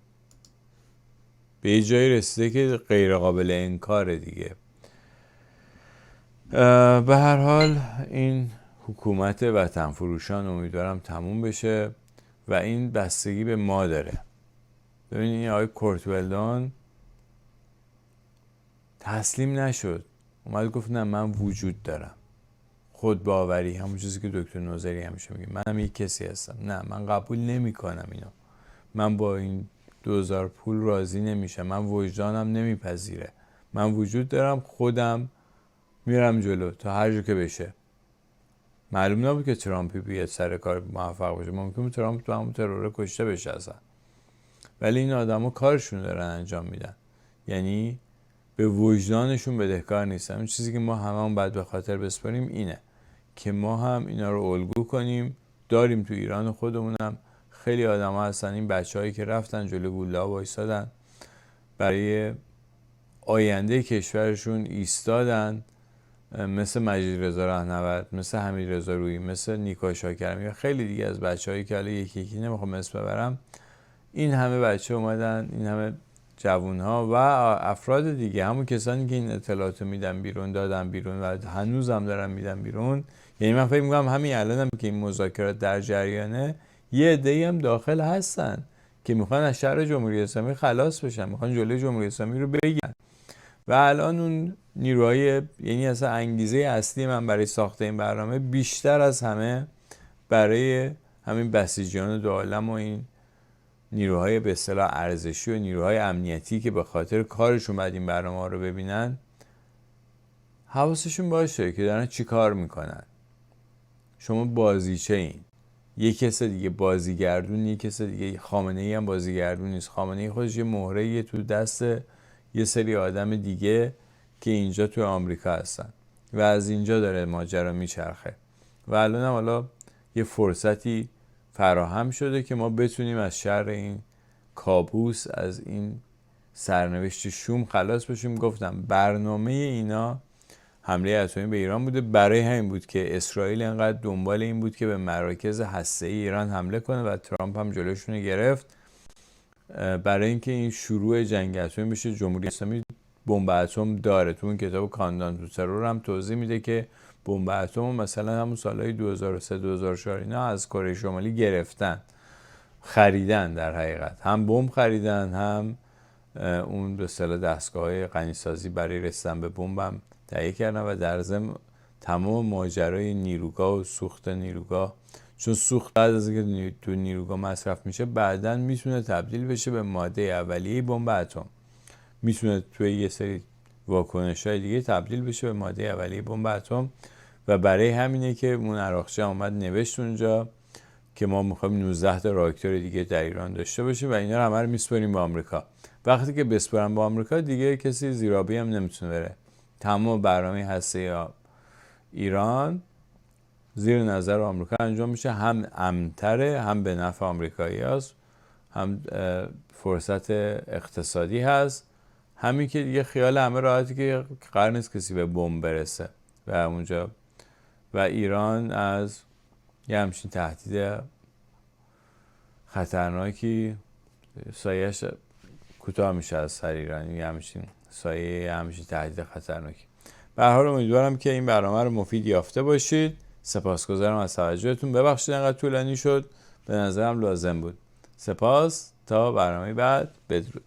S1: یه جایی رسیده که غیر قابل انکاره دیگه. به هر حال این حکومت وطن فروشان امیدوارم تموم بشه و این بستگی به ما داره. ببینید این آقای کورت ولدان تسلیم نشد، اومد گفت نه من وجود دارم، خود باوری، همون چیزی که دکتر نوذری همیشه میگه، منم یک کسی هستم، نه من قبول نمی کنم اینو، من با این 2000 پول راضی نمیشم، من وجدانم نمیپذیره، من وجود دارم، خودم میرم جلو تا هر جا که بشه. معلوم نبود که ترامپی بیاد سر کار موفق باشه، ممکنه ترامپ تو همون ترور کشته بشه اصلا، ولی این آدما کارشون دارن انجام میدن، یعنی به وجدانشون بدهکار نیستن. اون چیزی که ما هممون باید به خاطر بسپاریم اینه که ما هم اینا رو الگو کنیم. داریم تو ایران خودمونم خیلی آدما هستن، این بچه‌هایی که رفتن جلو گوله‌ها وایسادن، برای آینده کشورشون ایستادن، مثل مجید رضا رهنورد، مثل حمید رضا رویی، مثل نیکا شاکرمی و خیلی دیگه از بچه‌هایی که حالا یکی یکی نمیخوام اسم ببرم. این همه بچه اومدن، این همه جوانها و افراد دیگه، همون کسانی که این اطلاعاتو میدن بیرون، دادن بیرون و هنوز هم دارن میدن بیرون. یعنی من فکر میکنم همین الانم که این مذاکرات در جریانه یه عده‌ای هم داخل هستن که میخوان از شر جمهوری اسلامی خلاص بشن، میخوان جلوی جمهوری اسلامی رو بگیرن و الان اون نیروهای، یعنی اصلا انگیزه اصلی من برای ساخت این برنامه بیشتر از همه برای همین بسیجیان دو عالم و این نیروهای به اصطلاح ارزشی و نیروهای امنیتی که به خاطر کارشون بعد این برنامه رو ببینن، حواسشون باشه که دارن چی کار میکنن. شما بازیچه این، یک کس دیگه بازیگردون، یک کس دیگه. خامنه‌ای هم بازیگردون نیست، خامنه‌ای خودش یه مهره‌ای تو دست یه سری آدم دیگه که اینجا تو آمریکا هستن و از اینجا داره ماجرا میچرخه و الان هم حالا یه فرصتی فراهم شده که ما بتونیم از شر این کابوس، از این سرنوشت شوم خلاص بشیم. گفتم برنامه اینا حمله اتمی به ایران بوده، برای همین بود که اسرائیل انقدر دنبال این بود که به مراکز هسته‌ای ایران حمله کنه و ترامپ هم جلوشون رو گرفت، برای اینکه این شروع جنگ اتمی بشه. جمهوری اسلامی بمب اتم داره، تو اون کتاب کاندان تو ترور هم توضیح میده که بمب اتم مثلا همون سالهای 2003 2004 اینا از کره شمالی گرفتن، خریدن، در حقیقت هم بمب خریدن، هم اون به اصطلاح دستگاه‌های غنیسازی برای رسیدن به بمب هم تهیه کردن و در ضمن تمام ماجرای نیروگاه و سوخت نیروگاه، چون سوخت بعد از اینکه تو نیروگاه مصرف میشه بعداً میتونه تبدیل بشه به ماده اولیه بمب اتم، میتونه توی یه سری واکنش‌های دیگه تبدیل بشه به ماده اولیه بمب اتم و برای همینه که اون عراقچی اومد نوشت اونجا که ما می‌خوایم 19 تا راکتور دیگه در ایران داشته باشیم و اینا رو همه رو میسپاریم به آمریکا. وقتی که بسپارن به آمریکا دیگه کسی زیرابی هم نمیتونه بره. تمام برنامه هسته‌ای ایران زیر نظر آمریکا انجام میشه، هم امن‌تره، هم به نفع آمریکایی‌هاست، هم فرصت اقتصادی هست، همین که دیگه خیال همه راحتی که قرار نیست کسی به بمب برسه و اونجا و ایران از یه همچین تهدید خطرناکی سایه‌اش کوتاه میشه از سر ایران، یه همچین سایه، همچین تهدید خطرناکی. به هر حال امیدوارم که این برنامه رو مفید یافته باشید. سپاسگزارم از توجهتون. ببخشید انقدر طولانی شد به نظرم لازم بود. سپاس تا برنامه بعد، بدرود.